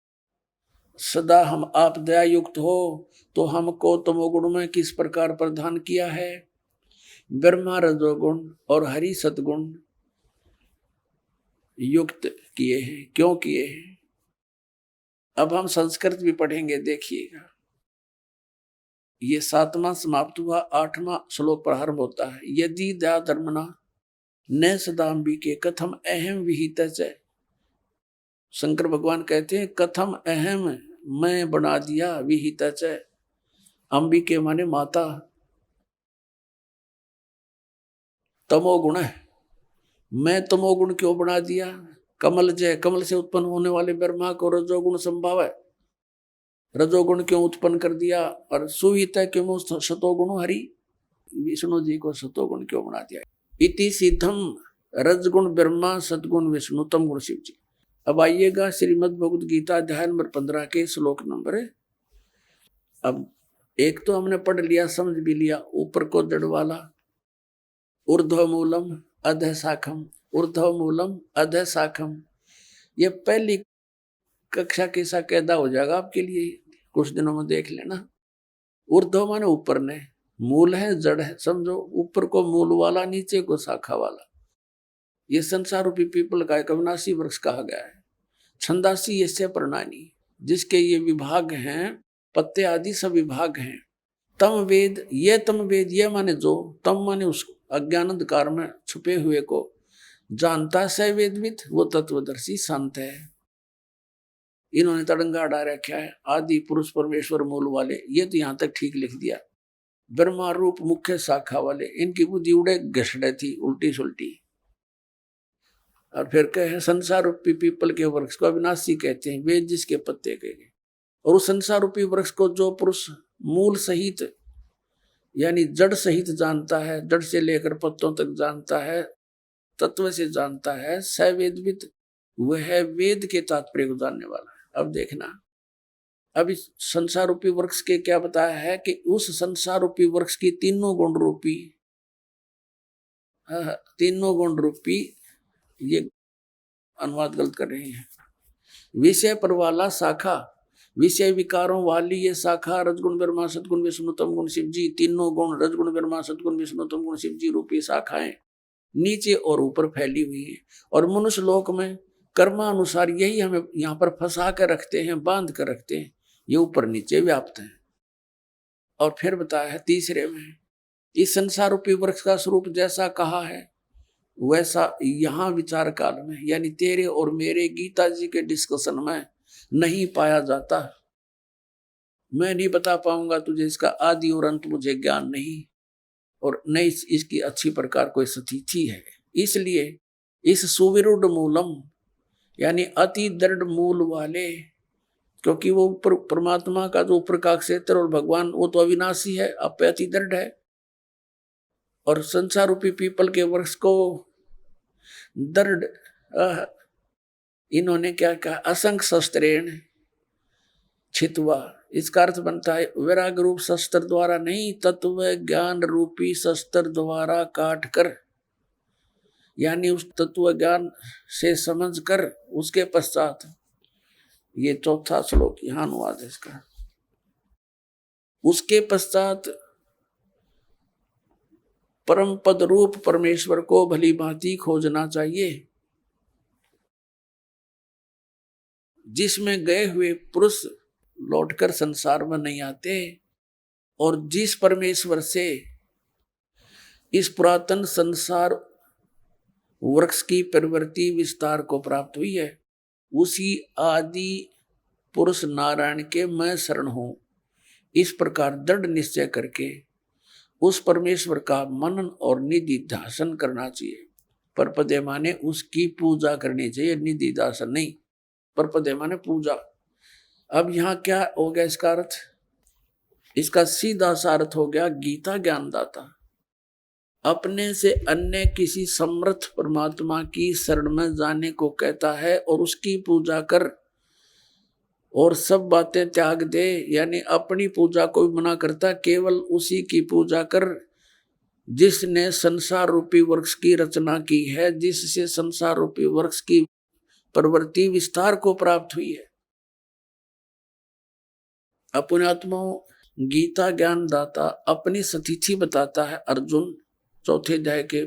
सदा आप दया युक्त हो तो हमको तमोगुण में किस प्रकार प्रदान किया है, ब्रह्मा रजोगुण और हरि सतगुण युक्त किए हैं, क्यों किए हैं। अब हम संस्कृत भी पढ़ेंगे, देखिएगा। ये 7वां समाप्त हुआ, 8वां श्लोक प्रारंभ होता है। यदि दया धर्मना न सदाम्बिके कथम अहम विहित है। शंकर भगवान कहते हैं कथम अहम मैं बना दिया, विहित है अंबिके माने माता, तमोगुण है। मैं तमोगुण क्यों बना दिया? कमल जय, कमल से उत्पन्न होने वाले ब्रह्मा को रजोगुण संभाव है, रजोगुण क्यों उत्पन्न कर दिया? और सुवित है क्यों सतोगुण हरि, विष्णु जी को सतोगुण क्यों बना दिया? इति सिद्धम रजगुण ब्रह्मा सतगुण विष्णु तम गुण शिव जी। अब आइएगा श्रीमद् भगवद गीता अध्याय नंबर 15 के श्लोक नंबर। अब एक तो हमने पढ़ लिया, समझ भी लिया, ऊपर को जड़ वाला, ऊर्ध्व मूलम अधः शाखम, ऊर्ध्व मूलम अधः शाखम। ये पहली कक्षा के सा कैदा हो जाएगा आपके लिए, कुछ दिनों में देख लेना। ऊर्ध्व माने ऊपर ने, मूल है जड़ है, समझो ऊपर को मूल वाला, नीचे को शाखा वाला। ये संसार रूपी पीपल का एक अविनाशी वृक्ष कहा गया है। छंदासी यस्य प्रणानी, जिसके ये विभाग हैं, पत्ते आदि सब विभाग हैं। तम वेद, ये तम वेद, ये माने जो, तम माने उस अज्ञान अंधकार में छुपे हुए को जानता स वेदविद, वो तत्वदर्शी संत है। इन्होंने तड़ंगा अड़ा रखा है, आदि पुरुष परमेश्वर मूल वाले, ये तो यहाँ तक ठीक लिख दिया। ब्रह्मा रूप मुख्य शाखा वाले, इनकी बुद्धि उड़े घसड़े थी, उल्टी सुल्टी। और फिर कहे संसार रूपी पीपल के वृक्ष को अविनाशी कहते हैं, वेद जिसके पत्ते कहे। और उस संसार रूपी वृक्ष को जो पुरुष मूल सहित यानी जड़ सहित जानता है, जड़ से लेकर पत्तों तक जानता है, तत्व से जानता है, स वेदविद, वह वेद के तात्पर्य को जानने वाला है। अब देखना, अब इस संसार रूपी वृक्ष के क्या बताया है कि उस संसार रूपी वृक्ष की तीनों गुण रूपी, तीनों गुण रूपी, ये अनुवाद गलत कर रहे हैं, विषय पर वाला शाखा, विषय विकारों वाली ये शाखा रजगुण ब्रह्मा सतगुण विष्णु तम गुण शिव जी, तीनों गुण रजगुण ब्रह्मा सतगुण विष्णु तम गुण शिव जी रूपी शाखाएं नीचे और ऊपर फैली हुई है। और मनुष्य लोक में कर्मानुसार यही हमें यहाँ पर फंसा कर रखते हैं, बांध कर रखते हैं, ये ऊपर नीचे व्याप्त है। और फिर बताया है तीसरे में, इस संसार रूपी वृक्ष का स्वरूप जैसा कहा है वैसा यहाँ विचार काल में, यानी तेरे और मेरे गीता जी के डिस्कशन में नहीं पाया जाता। मैं नहीं बता पाऊंगा तुझे इसका आदि और अंत, मुझे ज्ञान नहीं, और न इसकी अच्छी प्रकार कोई स्थिति है। इसलिए इस सुविरुद्ध मूलम यानी अति दृढ़ मूल वाले, क्योंकि वो परमात्मा का जो ऊपर का क्षेत्र और भगवान वो तो अविनाशी है, अब पे अति दृढ़ है। और संसार रूपी पीपल के वृक्ष को दृढ़, इन्होंने क्या कहा, असंख्य शस्त्रेण छित्वा, इसका अर्थ बनता है वैराग्य रूप शस्त्र द्वारा नहीं, तत्व ज्ञान रूपी शस्त्र द्वारा काट कर, यानी उस तत्व ज्ञान से समझ कर उसके पश्चात, ये चौथा श्लोक यहाँ अनुवाद है इसका, उसके पश्चात परम पद रूप परमेश्वर को भली भांति खोजना चाहिए, जिसमें गए हुए पुरुष लौटकर संसार में नहीं आते, और जिस परमेश्वर से इस पुरातन संसार वृक्ष की प्रवृत्ति विस्तार को प्राप्त हुई है, उसी आदि पुरुष नारायण के मैं शरण हूं। इस प्रकार दृढ़ निश्चय करके उस परमेश्वर का मनन और निधि ध्यान करना चाहिए। परपदे माने उसकी पूजा करनी चाहिए, निधि ध्यान नहीं, परपदे माने पूजा। अब यहाँ क्या हो गया इसका अर्थ? इसका सीधा सा अर्थ हो गया गीता ज्ञानदाता अपने से अन्य किसी समर्थ परमात्मा की शरण में जाने को कहता है, और उसकी पूजा कर और सब बातें त्याग दे, यानी अपनी पूजा को भी मना करता, केवल उसी की पूजा कर जिसने संसार रूपी वृक्ष की रचना की है, जिससे संसार रूपी वृक्ष की प्रवृत्ति विस्तार को प्राप्त हुई है। अपने आत्मा गीता ज्ञान दाता अपनी स्थिति बताता है अर्जुन, चौथे अध्याय के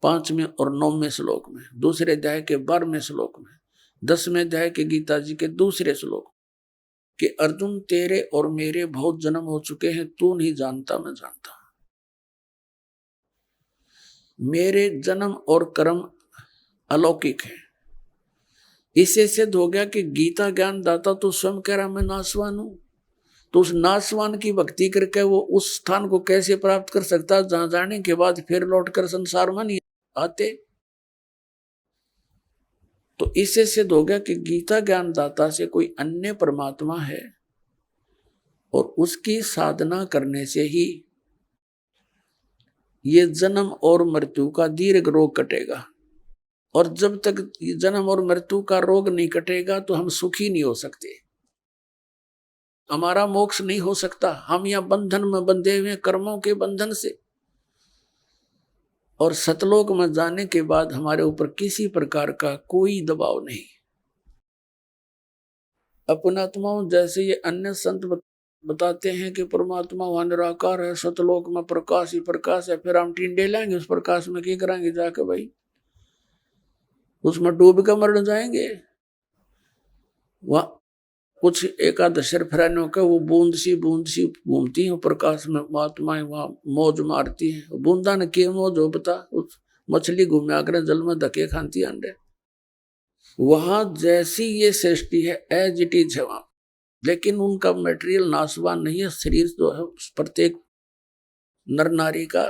5वें और 9वें श्लोक में, दूसरे अध्याय के 12वें श्लोक में, 10वें अध्याय के गीता जी के दूसरे श्लोक कि अर्जुन तेरे और मेरे बहुत जन्म हो चुके हैं, तू नहीं जानता मैं जानता। मेरे जन्म और कर्म अलौकिक है। इससे सिद्ध हो गया कि गीता ज्ञान दाता तो स्वयं कह रहा मैं नासवान हूं, तो उस नासवान की भक्ति करके वो उस स्थान को कैसे प्राप्त कर सकता, जहां जाने के बाद फिर लौटकर संसार में नहीं आते। तो इससे सिद्ध हो गया कि गीता ज्ञानदाता से कोई अन्य परमात्मा है और उसकी साधना करने से ही ये जन्म और मृत्यु का दीर्घ रोग कटेगा। और जब तक जन्म और मृत्यु का रोग नहीं कटेगा तो हम सुखी नहीं हो सकते, हमारा मोक्ष नहीं हो सकता। हम यहाँ बंधन में बंधे हुए कर्मों के बंधन से, और सतलोक में जाने के बाद हमारे ऊपर किसी प्रकार का कोई दबाव नहीं। अपनात्माओं जैसे ये अन्य संत बताते हैं कि परमात्मा वहां निराकार है, सतलोक में प्रकाश ही प्रकाश है, फिर हम टिंडे लाएंगे उस प्रकाश में, क्या करेंगे जाके भाई, उसमें डूब कर मर जाएंगे। वहां कुछ एकादश फरानों का वो बूंद सी घूमती है प्रकाश में, महात्माएं वहां मौज मारती हैं। बूंदा ने के मौज हो बता, उस मछली घूमे आकर जल में धके खाती अंडे। वहां जैसी ये सृष्टि है एज इट इज है वहां, लेकिन उनका मटेरियल नाशवान नहीं है। शरीर जो है प्रत्येक नर नारी का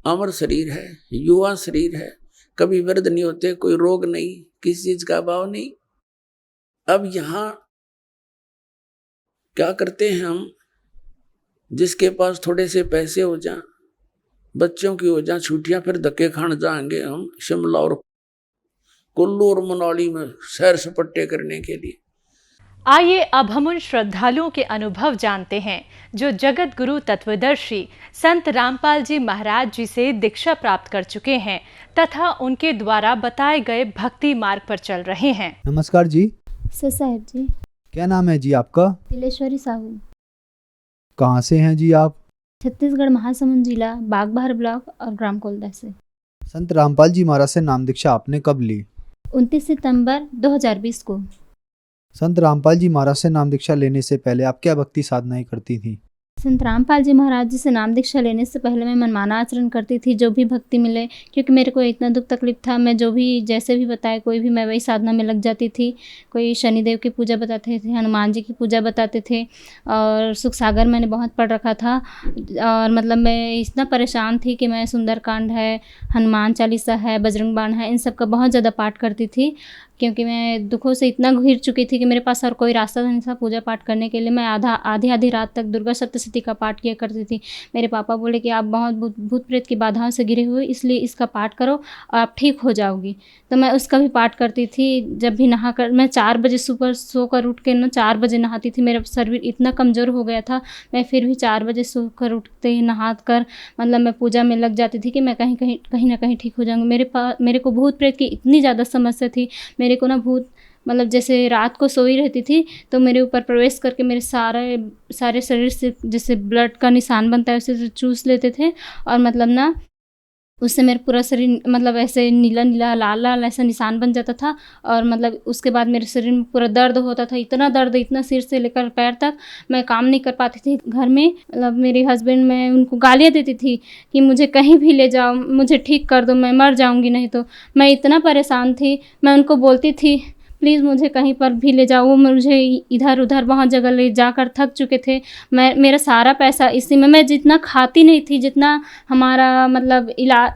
अमर शरीर है, युवा शरीर है, कभी वृद्ध नहीं होते, कोई रोग नहीं, किसी चीज का अभाव नहीं। अब यहाँ क्या करते हैं हम, जिसके पास थोड़े से पैसे हो जाएं, बच्चों की हो जाएं छुट्टियां, फिर धक्के खान जाएंगे हम शिमला और कुल्लू और मनाली में सैर सपाटे करने के लिए। आइए अब हम उन श्रद्धालुओं के अनुभव जानते हैं जो जगत गुरु तत्वदर्शी संत रामपाल जी महाराज जी से दीक्षा प्राप्त कर चुके हैं तथा उनके द्वारा बताए गए भक्ति मार्ग पर चल रहे हैं। नमस्कार जी। साहब जी। क्या नाम है जी आपका? तिलेश्वरी साहू। कहाँ से हैं जी आप? छत्तीसगढ़ महासमुंद जिला बागबाहर ब्लॉक और ग्राम कोलदा से। संत रामपाल जी महाराज से नाम दीक्षा आपने कब ली? 29 सितंबर 2020 को। संत रामपाल जी महाराज से नाम दीक्षा लेने से पहले आप क्या भक्ति साधनाएं करती थी? संत रामपाल जी महाराज जी से नाम दीक्षा लेने से पहले मैं मनमाना आचरण करती थी, जो भी भक्ति मिले, क्योंकि मेरे को इतना दुख तकलीफ था। मैं जो भी जैसे भी बताए कोई भी, मैं वही साधना में लग जाती थी। कोई शनिदेव की पूजा बताते थे, हनुमान जी की पूजा बताते थे, और सुख सागर मैंने बहुत पढ़ रखा था। और मतलब मैं इतना परेशान थी कि मैं सुंदरकांड है, हनुमान चालीसा है, बजरंग बाण है, इन सब का बहुत ज़्यादा पाठ करती थी, क्योंकि मैं दुखों से इतना घिर चुकी थी कि मेरे पास और कोई रास्ता नहीं था पूजा पाठ करने के लिए। मैं आधी रात तक दुर्गा सप्तशती का पाठ किया करती थी। मेरे पापा बोले कि आप बहुत भूत प्रेत की बाधाओं से घिरे हुए, इसलिए इसका पाठ करो और आप ठीक हो जाओगी। तो मैं उसका भी पाठ करती थी। जब भी नहा कर, मैं 4 बजे सुबह सोकर उठ के 4 बजे नहाती थी। मेरा शरीर इतना कमज़ोर हो गया था, मैं फिर भी 4 बजे सोकर उठते ही नहा कर मतलब मैं पूजा में लग जाती थी कि मैं कहीं ना कहीं ठीक हो जाऊँगी। मेरे को भूत प्रेत की इतनी ज़्यादा समस्या थी। मेरे को ना भूत मतलब जैसे रात को सोई रहती थी तो मेरे ऊपर प्रवेश करके मेरे सारे शरीर से जैसे ब्लड का निशान बनता है उसे चूस लेते थे, और मतलब ना उससे मेरा पूरा शरीर मतलब ऐसे नीला नीला लाल लाल ऐसा निशान बन जाता था। और मतलब उसके बाद मेरे शरीर में पूरा दर्द होता था, इतना दर्द, इतना सिर से लेकर पैर तक। मैं काम नहीं कर पाती थी घर में। मतलब मेरे हस्बैंड, मैं उनको गालियाँ देती थी कि मुझे कहीं भी ले जाओ, मुझे ठीक कर दो, मैं मर जाऊंगी नहीं तो। मैं इतना परेशान थी, मैं उनको बोलती थी प्लीज़ मुझे कहीं पर भी ले जाओ। वो मुझे इधर उधर बहुत जगह ले जाकर थक चुके थे। मेरा सारा पैसा इसी में, मैं जितना खाती नहीं थी, जितना हमारा मतलब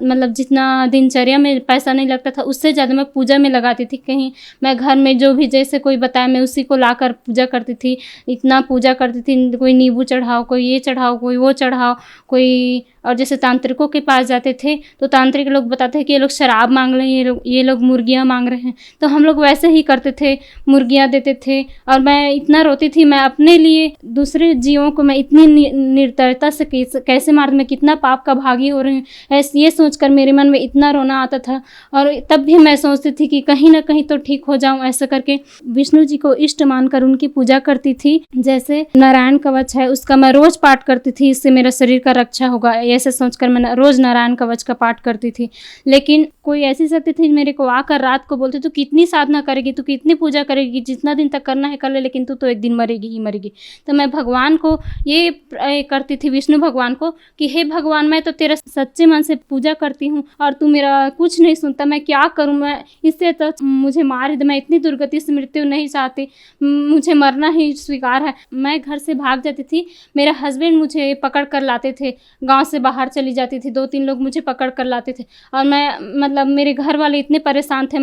मतलब जितना दिनचर्या में पैसा नहीं लगता था, उससे ज़्यादा मैं पूजा में लगाती थी। कहीं मैं घर में जो भी जैसे कोई बताया मैं उसी को लाकर पूजा करती थी। इतना पूजा करती थी, कोई नींबू चढ़ाओ, कोई ये चढ़ाओ, कोई वो चढ़ाओ, कोई। और जैसे तांत्रिकों के पास जाते थे तो तांत्रिक लोग बताते हैं कि ये लोग शराब मांग रहे हैं, ये लोग मुर्गियाँ मांग रहे हैं, तो हम लोग वैसे ही करते थे, मुर्गियाँ देते थे। और मैं इतना रोती थी, मैं अपने लिए दूसरे जीवों को मैं इतनी निर्दयता से कैसे मार, मैं कितना पाप का भागी हो रही हूँ, ये सोचकर मेरे मन में इतना रोना आता था। और तब भी मैं सोचती थी कि कहीं ना कहीं तो ठीक हो जाऊँ। ऐसा करके विष्णु जी को इष्ट मानकर उनकी पूजा करती थी। जैसे नारायण कवच है उसका मैं रोज पाठ करती थी, इससे मेरा शरीर का रक्षा होगा। ऐसे सोचकर मैं रोज़ नारायण कवच का पाठ करती थी। लेकिन कोई ऐसी शक्ति थी मेरे को आकर रात को बोलती, तू कितनी साधना करेगी, तू कितनी पूजा करेगी, जितना दिन तक करना है कर ले, लेकिन तू तो एक दिन मरेगी ही मरेगी। तो मैं भगवान को ये करती थी, विष्णु भगवान को, कि हे भगवान, मैं तो तेरा सच्चे मन से पूजा करती हूँ और तू मेरा कुछ नहीं सुनता, मैं क्या करूँ, मैं इससे तो मुझे मार दे, मैं इतनी दुर्गति से मृत्यु नहीं चाहती, मुझे मरना ही स्वीकार है। मैं घर से भाग जाती थी, मेरा हस्बैंड मुझे पकड़ कर लाते थे, गांव से बाहर चली जाती थी, 2-3 लोग मुझे पकड़ कर लाते थे और मैं मतलब मेरे घर वाले इतने परेशान थे,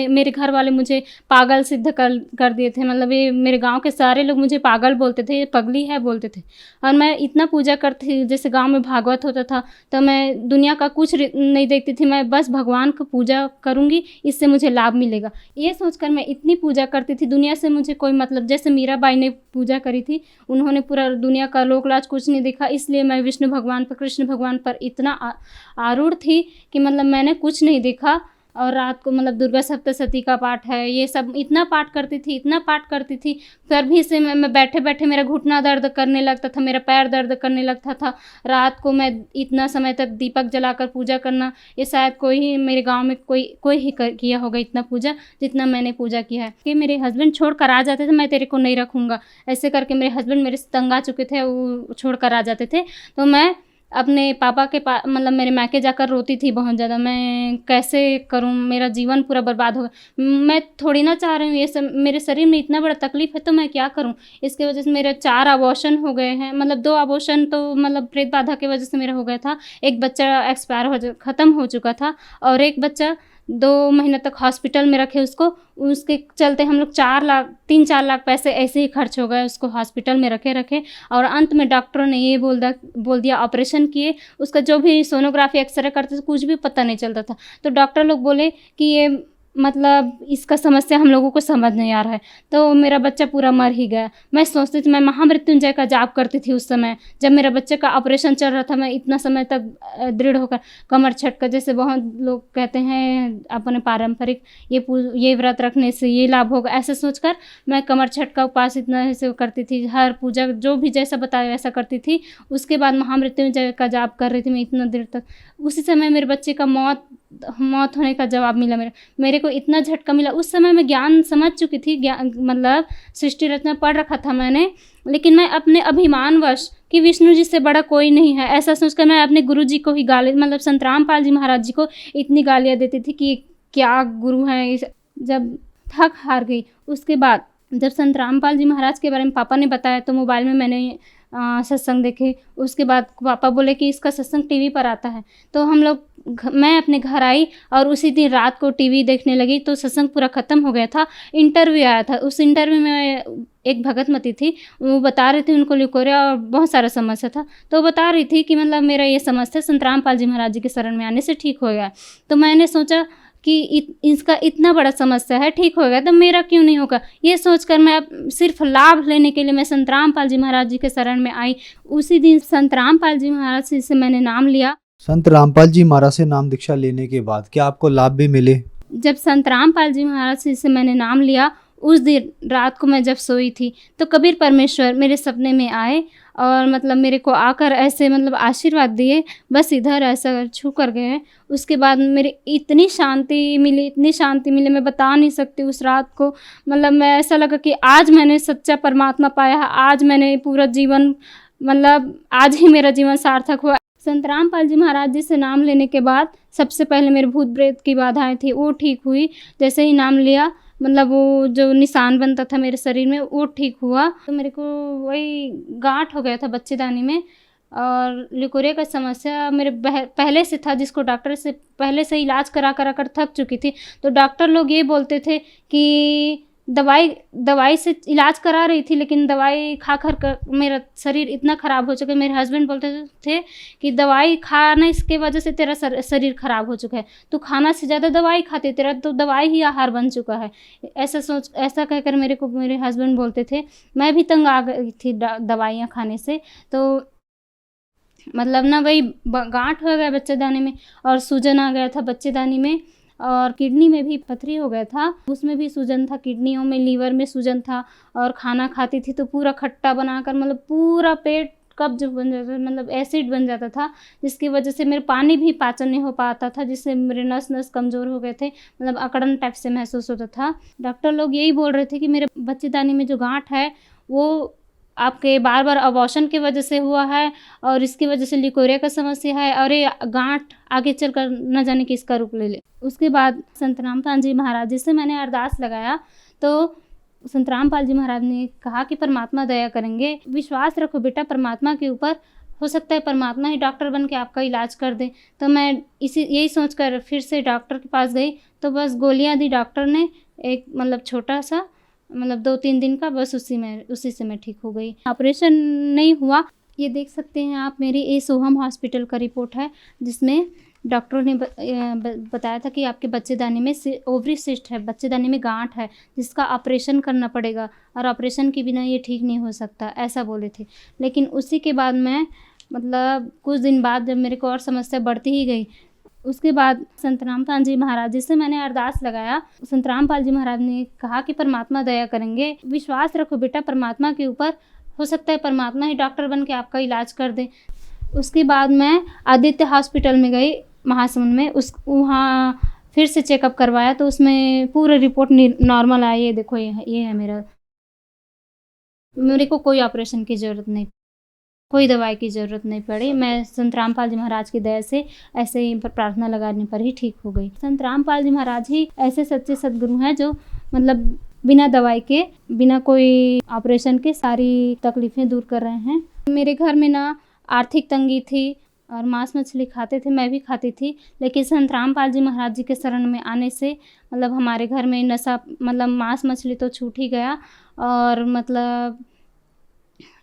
मेरे घर वाले मुझे पागल सिद्ध कर दिए थे। मतलब ये मेरे गांव के सारे लोग मुझे पागल बोलते थे, ये पगली है बोलते थे। और मैं इतना पूजा करती थी, जैसे गांव में भागवत होता था तो मैं दुनिया का कुछ नहीं देखती थी, मैं बस भगवान को पूजा करूँगी, इससे मुझे लाभ मिलेगा, ये सोचकर मैं इतनी पूजा करती थी। दुनिया से मुझे कोई मतलब, जैसे मीराबाई ने पूजा करी थी, उन्होंने पूरा दुनिया का लोक लाज कुछ नहीं देखा, इसलिए मैं विष्णु भगवान पर, कृष्ण भगवान पर इतना आरूढ़ थी कि मतलब मैंने कुछ नहीं देखा। और रात को मतलब दुर्गा सप्तशती का पाठ है, ये सब इतना पाठ करती थी, फिर भी से मैं बैठे बैठे मेरा घुटना दर्द करने लगता था, मेरा पैर दर्द करने लगता था। रात को मैं इतना समय तक दीपक जलाकर पूजा करना, ये शायद कोई ही मेरे गांव में कोई ही किया होगा इतना पूजा जितना मैंने पूजा किया है। कि मेरे हस्बैंड छोड़ कर आ जाते थे, मैं तेरे को नहीं रखूँगा, ऐसे करके मेरे हस्बैंड मेरे से तंग आ चुके थे, वो छोड़ कर आ जाते थे। तो मैं अपने पापा के पास मतलब मेरे मायके जाकर रोती थी बहुत ज़्यादा, मैं कैसे करूं, मेरा जीवन पूरा बर्बाद हो गया, मैं थोड़ी ना चाह रही हूँ ये सब, मेरे शरीर में इतना बड़ा तकलीफ है तो मैं क्या करूं। इसके वजह से मेरे 4 अबॉर्शन हो गए हैं, मतलब 2 अबॉर्शन तो मतलब प्रेत बाधा की वजह से मेरा हो गया था, एक बच्चा ख़त्म हो चुका था और एक बच्चा 2 महीने तक हॉस्पिटल में रखे उसके चलते हम लोग 3-4 लाख पैसे ऐसे ही खर्च हो गए, उसको हॉस्पिटल में रखे और अंत में डॉक्टरों ने ये बोल दिया ऑपरेशन किए, उसका जो भी सोनोग्राफी एक्सरे करते थे कुछ भी पता नहीं चलता था। तो डॉक्टर लोग बोले कि ये मतलब इसका समस्या हम लोगों को समझ नहीं आ रहा है, तो मेरा बच्चा पूरा मर ही गया। मैं सोचती थी, मैं महामृत्युंजय का जाप करती थी उस समय, जब मेरा बच्चे का ऑपरेशन चल रहा था। मैं इतना समय तक दृढ़ होकर कमर छट कर, जैसे बहुत लोग कहते हैं अपने पारंपरिक ये व्रत रखने से ये लाभ होगा, ऐसे सोचकर मैं कमर छट का उपास इतना ऐसे करती थी, हर पूजा जो भी जैसा बताया वैसा करती थी। उसके बाद महामृत्युंजय का जाप कर रही थी मैं इतना देर तक। उसी समय मेरे बच्चे का मौत होने का जवाब मिला। मेरे को इतना झटका मिला। उस समय मैं ज्ञान समझ चुकी थी, मतलब सृष्टि रचना पढ़ रखा था मैंने, लेकिन मैं अपने अभिमानवश कि विष्णु जी से बड़ा कोई नहीं है ऐसा सोचकर मैं अपने गुरु जी को ही गाली, मतलब संत रामपाल जी महाराज जी को इतनी गालियाँ देती थी कि क्या गुरु हैं। जब थक हार गई, उसके बाद जब संत रामपाल जी महाराज के बारे में पापा ने बताया तो मोबाइल में मैंने सत्संग देखे। उसके बाद पापा बोले कि इसका सत्संग टीवी पर आता है, तो मैं अपने घर आई और उसी दिन रात को टीवी देखने लगी तो सत्संग पूरा ख़त्म हो गया था। इंटरव्यू आया था, उस इंटरव्यू में एक भगतमती थी, वो बता रही थी उनको लिकोरिया और बहुत सारा समस्या था, तो बता रही थी कि मतलब मेरा ये समस्या संत रामपाल जी महाराज जी के शरण में आने से ठीक हो गया। तो मैंने सोचा कि इसका इतना बड़ा समस्या है, ठीक हो गया तो मेरा क्यों नहीं होगा। ये सोचकर मैं अब सिर्फ लाभ लेने के लिए मैं संत रामपाल जी महाराज जी के शरण में आई। उसी दिन संत रामपाल जी महाराज से मैंने नाम लिया। संत रामपाल जी महाराज से नाम दीक्षा लेने के बाद क्या आपको लाभ भी मिले? जब संत रामपाल जी महाराज से मैंने नाम लिया, उस दिन रात को मैं जब सोई थी तो कबीर परमेश्वर मेरे सपने में आए और मतलब मेरे को आकर ऐसे मतलब आशीर्वाद दिए, बस इधर ऐसा छू कर गए। उसके बाद मेरी इतनी शांति मिली मैं बता नहीं सकती उस रात को। मतलब मैं ऐसा लगा कि आज मैंने सच्चा परमात्मा पाया है, आज मैंने पूरा जीवन मतलब आज ही मेरा जीवन सार्थक हुआ। संत रामपाल जी महाराज जी से नाम लेने के बाद सबसे पहले मेरे भूत प्रेत की बाधाएं थी वो ठीक हुई। जैसे ही नाम लिया मतलब वो जो निशान बनता था मेरे शरीर में वो ठीक हुआ। तो मेरे को वही गांठ हो गया था बच्चेदानी में और लिकोरिया का समस्या मेरे पहले से था, जिसको डॉक्टर से पहले से इलाज करा कर थक चुकी थी। तो डॉक्टर लोग ये बोलते थे कि दवाई से इलाज करा रही थी, लेकिन दवाई खा कर मेरा शरीर इतना ख़राब हो चुका है। मेरे हस्बैंड बोलते थे कि दवाई खाने इसके वजह से तेरा शरीर ख़राब हो चुका है, तू खाना से ज़्यादा दवाई खाते, तेरा तो दवाई ही आहार बन चुका है। ऐसा कहकर मेरे हस्बैंड बोलते थे। मैं भी तंग आ गई थी दवाइयाँ खाने से। तो मतलब ना वही गांठ हो गया बच्चेदानी में और सूजन आ गया था बच्चेदानी में और किडनी में भी पथरी हो गया था, उसमें भी सूजन था, किडनियों में लीवर में सूजन था। और खाना खाती थी तो पूरा खट्टा बनाकर मतलब पूरा पेट कब्ज बन जाता था, मतलब एसिड बन जाता था, जिसकी वजह से मेरे पानी भी पाचन नहीं हो पाता था, जिससे मेरे नस नस कमज़ोर हो गए थे, मतलब अकड़न टाइप से महसूस होता था। डॉक्टर लोग यही बोल रहे थे कि मेरे बच्चेदानी में जो गांठ है वो आपके बार बार अबॉर्शन की वजह से हुआ है और इसकी वजह से लिकोरिया का समस्या है और ये गांठ आगे चलकर न जाने किसका रूप ले ले। उसके बाद संत रामपाल जी महाराज जी से मैंने अरदास लगाया तो संत रामपाल जी महाराज ने कहा कि परमात्मा दया करेंगे, विश्वास रखो बेटा परमात्मा के ऊपर, हो सकता है परमात्मा ही डॉक्टर बन के आपका इलाज कर दे। तो मैं यही सोचकर फिर से डॉक्टर के पास गई, तो बस गोलियां दी डॉक्टर ने, एक मतलब छोटा सा, मतलब 2-3 दिन का, बस उसी से मैं ठीक हो गई। ऑपरेशन नहीं हुआ। ये देख सकते हैं आप, मेरी ये सोहम हॉस्पिटल का रिपोर्ट है, जिसमें डॉक्टरों ने बताया था कि आपके बच्चेदानी में ओवरी सिस्ट है, बच्चेदानी में गांठ है, जिसका ऑपरेशन करना पड़ेगा और ऑपरेशन के बिना ये ठीक नहीं हो सकता, ऐसा बोले थे। लेकिन उसी के बाद मैं, मतलब कुछ दिन बाद जब मेरे को और समस्या बढ़ती ही गई, उसके बाद संत रामपाल जी महाराज जी से मैंने अरदास लगाया। संत रामपाल जी महाराज ने कहा कि परमात्मा दया करेंगे, विश्वास रखो बेटा परमात्मा के ऊपर, हो सकता है परमात्मा ही डॉक्टर बन के आपका इलाज कर दे। उसके बाद मैं आदित्य हॉस्पिटल में गई महासमुंद में, वहाँ फिर से चेकअप करवाया तो उसमें पूरा रिपोर्ट नॉर्मल आया। ये देखो, ये है मेरे को कोई ऑपरेशन की ज़रूरत नहीं, कोई दवाई की ज़रूरत नहीं पड़ी। मैं संत रामपाल जी महाराज की दया से ऐसे ही प्रार्थना लगाने पर ही ठीक हो गई। संत रामपाल जी महाराज ही ऐसे सच्चे सद्गुरु हैं जो मतलब बिना दवाई के, बिना कोई ऑपरेशन के सारी तकलीफ़ें दूर कर रहे हैं। मेरे घर में ना आर्थिक तंगी थी और मांस मछली खाते थे, मैं भी खाती थी, लेकिन संत रामपाल जी महाराज जी के शरण में आने से मतलब हमारे घर में नशा, मतलब मांस मछली तो छूट ही गया, और मतलब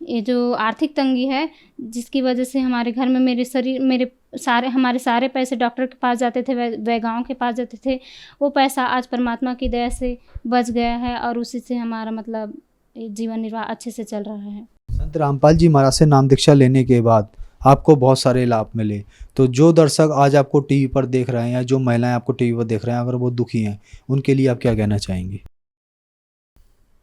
ये जो आर्थिक तंगी है जिसकी वजह से हमारे घर में हमारे सारे पैसे डॉक्टर के पास जाते थे, वह गाँव के पास जाते थे, वो पैसा आज परमात्मा की दया से बच गया है और उसी से हमारा मतलब जीवन निर्वाह अच्छे से चल रहा है। संत रामपाल जी महाराज से नाम दीक्षा लेने के बाद आपको बहुत सारे लाभ मिले, तो जो दर्शक आज आपको टीवी पर देख रहे हैं या जो महिलाएं आपको टीवी पर देख रहे हैं, अगर वो दुखी हैं, उनके लिए आप क्या कहना चाहेंगी?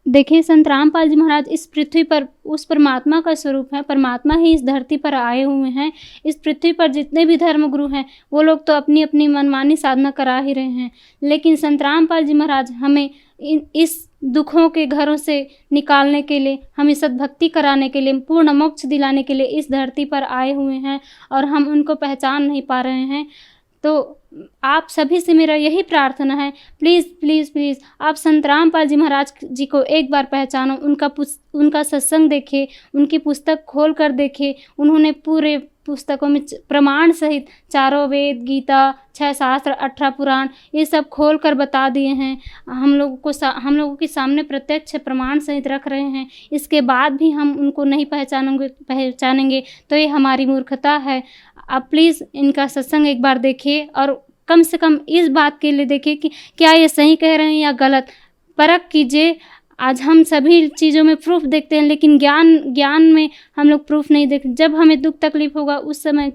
देखिए, संत रामपाल जी महाराज इस पृथ्वी पर उस परमात्मा का स्वरूप है, परमात्मा ही इस धरती पर आए हुए हैं। इस पृथ्वी पर जितने भी धर्मगुरु हैं वो लोग तो अपनी अपनी मनमानी साधना करा ही रहे हैं, लेकिन संत रामपाल जी महाराज हमें इस दुखों के घरों से निकालने के लिए, हमें सद्भक्ति कराने के लिए, पूर्ण मोक्ष दिलाने के लिए इस धरती पर आए हुए हैं और हम उनको पहचान नहीं पा रहे हैं। तो आप सभी से मेरा यही प्रार्थना है, प्लीज़ प्लीज़ प्लीज़ आप संत रामपाल जी महाराज जी को एक बार पहचानो, उनका सत्संग देखें, उनकी पुस्तक खोल कर देखें। उन्होंने पूरे पुस्तकों में प्रमाण सहित 4 वेद, गीता, 6 शास्त्र, 18 पुराण, ये सब खोल कर बता दिए हैं। हम लोगों के सामने प्रत्यक्ष प्रमाण सहित रख रहे हैं। इसके बाद भी हम उनको नहीं पहचानेंगे तो ये हमारी मूर्खता है। आप प्लीज़ इनका सत्संग एक बार देखिए और कम से कम इस बात के लिए देखिए कि क्या ये सही कह रहे हैं या गलत, परख कीजिए। आज हम सभी चीज़ों में प्रूफ देखते हैं, लेकिन ज्ञान में हम लोग प्रूफ नहीं देखते। जब हमें दुख तकलीफ होगा उस समय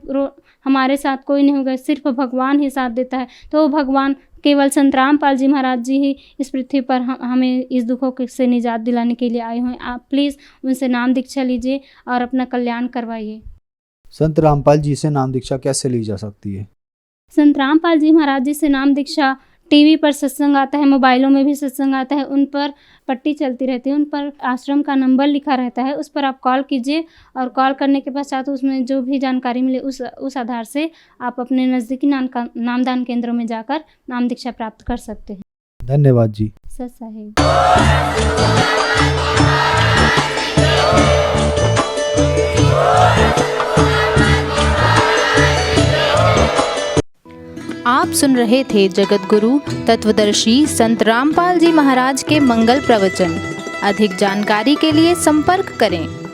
हमारे साथ कोई नहीं होगा, सिर्फ भगवान ही साथ देता है। तो वो भगवान केवल संत रामपाल जी महाराज जी ही इस पृथ्वी पर हमें इस दुखों से निजात दिलाने के लिए आए हुए हैं। आप प्लीज़ उनसे नाम दीक्षा लीजिए और अपना कल्याण करवाइए। संत रामपाल जी से नाम दीक्षा कैसे ली जा सकती है? संत रामपाल जी महाराज जी से नाम दीक्षा, टीवी पर सत्संग आता है, मोबाइलों में भी सत्संग आता है, उन पर पट्टी चलती रहती है, उन पर आश्रम का नंबर लिखा रहता है, उस पर आप कॉल कीजिए और कॉल करने के पश्चात उसमें जो भी जानकारी मिले उस आधार से आप अपने नज़दीकी नामदान केंद्रों में जाकर नाम दीक्षा प्राप्त कर सकते हैं। धन्यवाद जी। सत साहिब। आप सुन रहे थे जगत गुरु तत्वदर्शी संत रामपाल जी महाराज के मंगल प्रवचन। अधिक जानकारी के लिए संपर्क करें।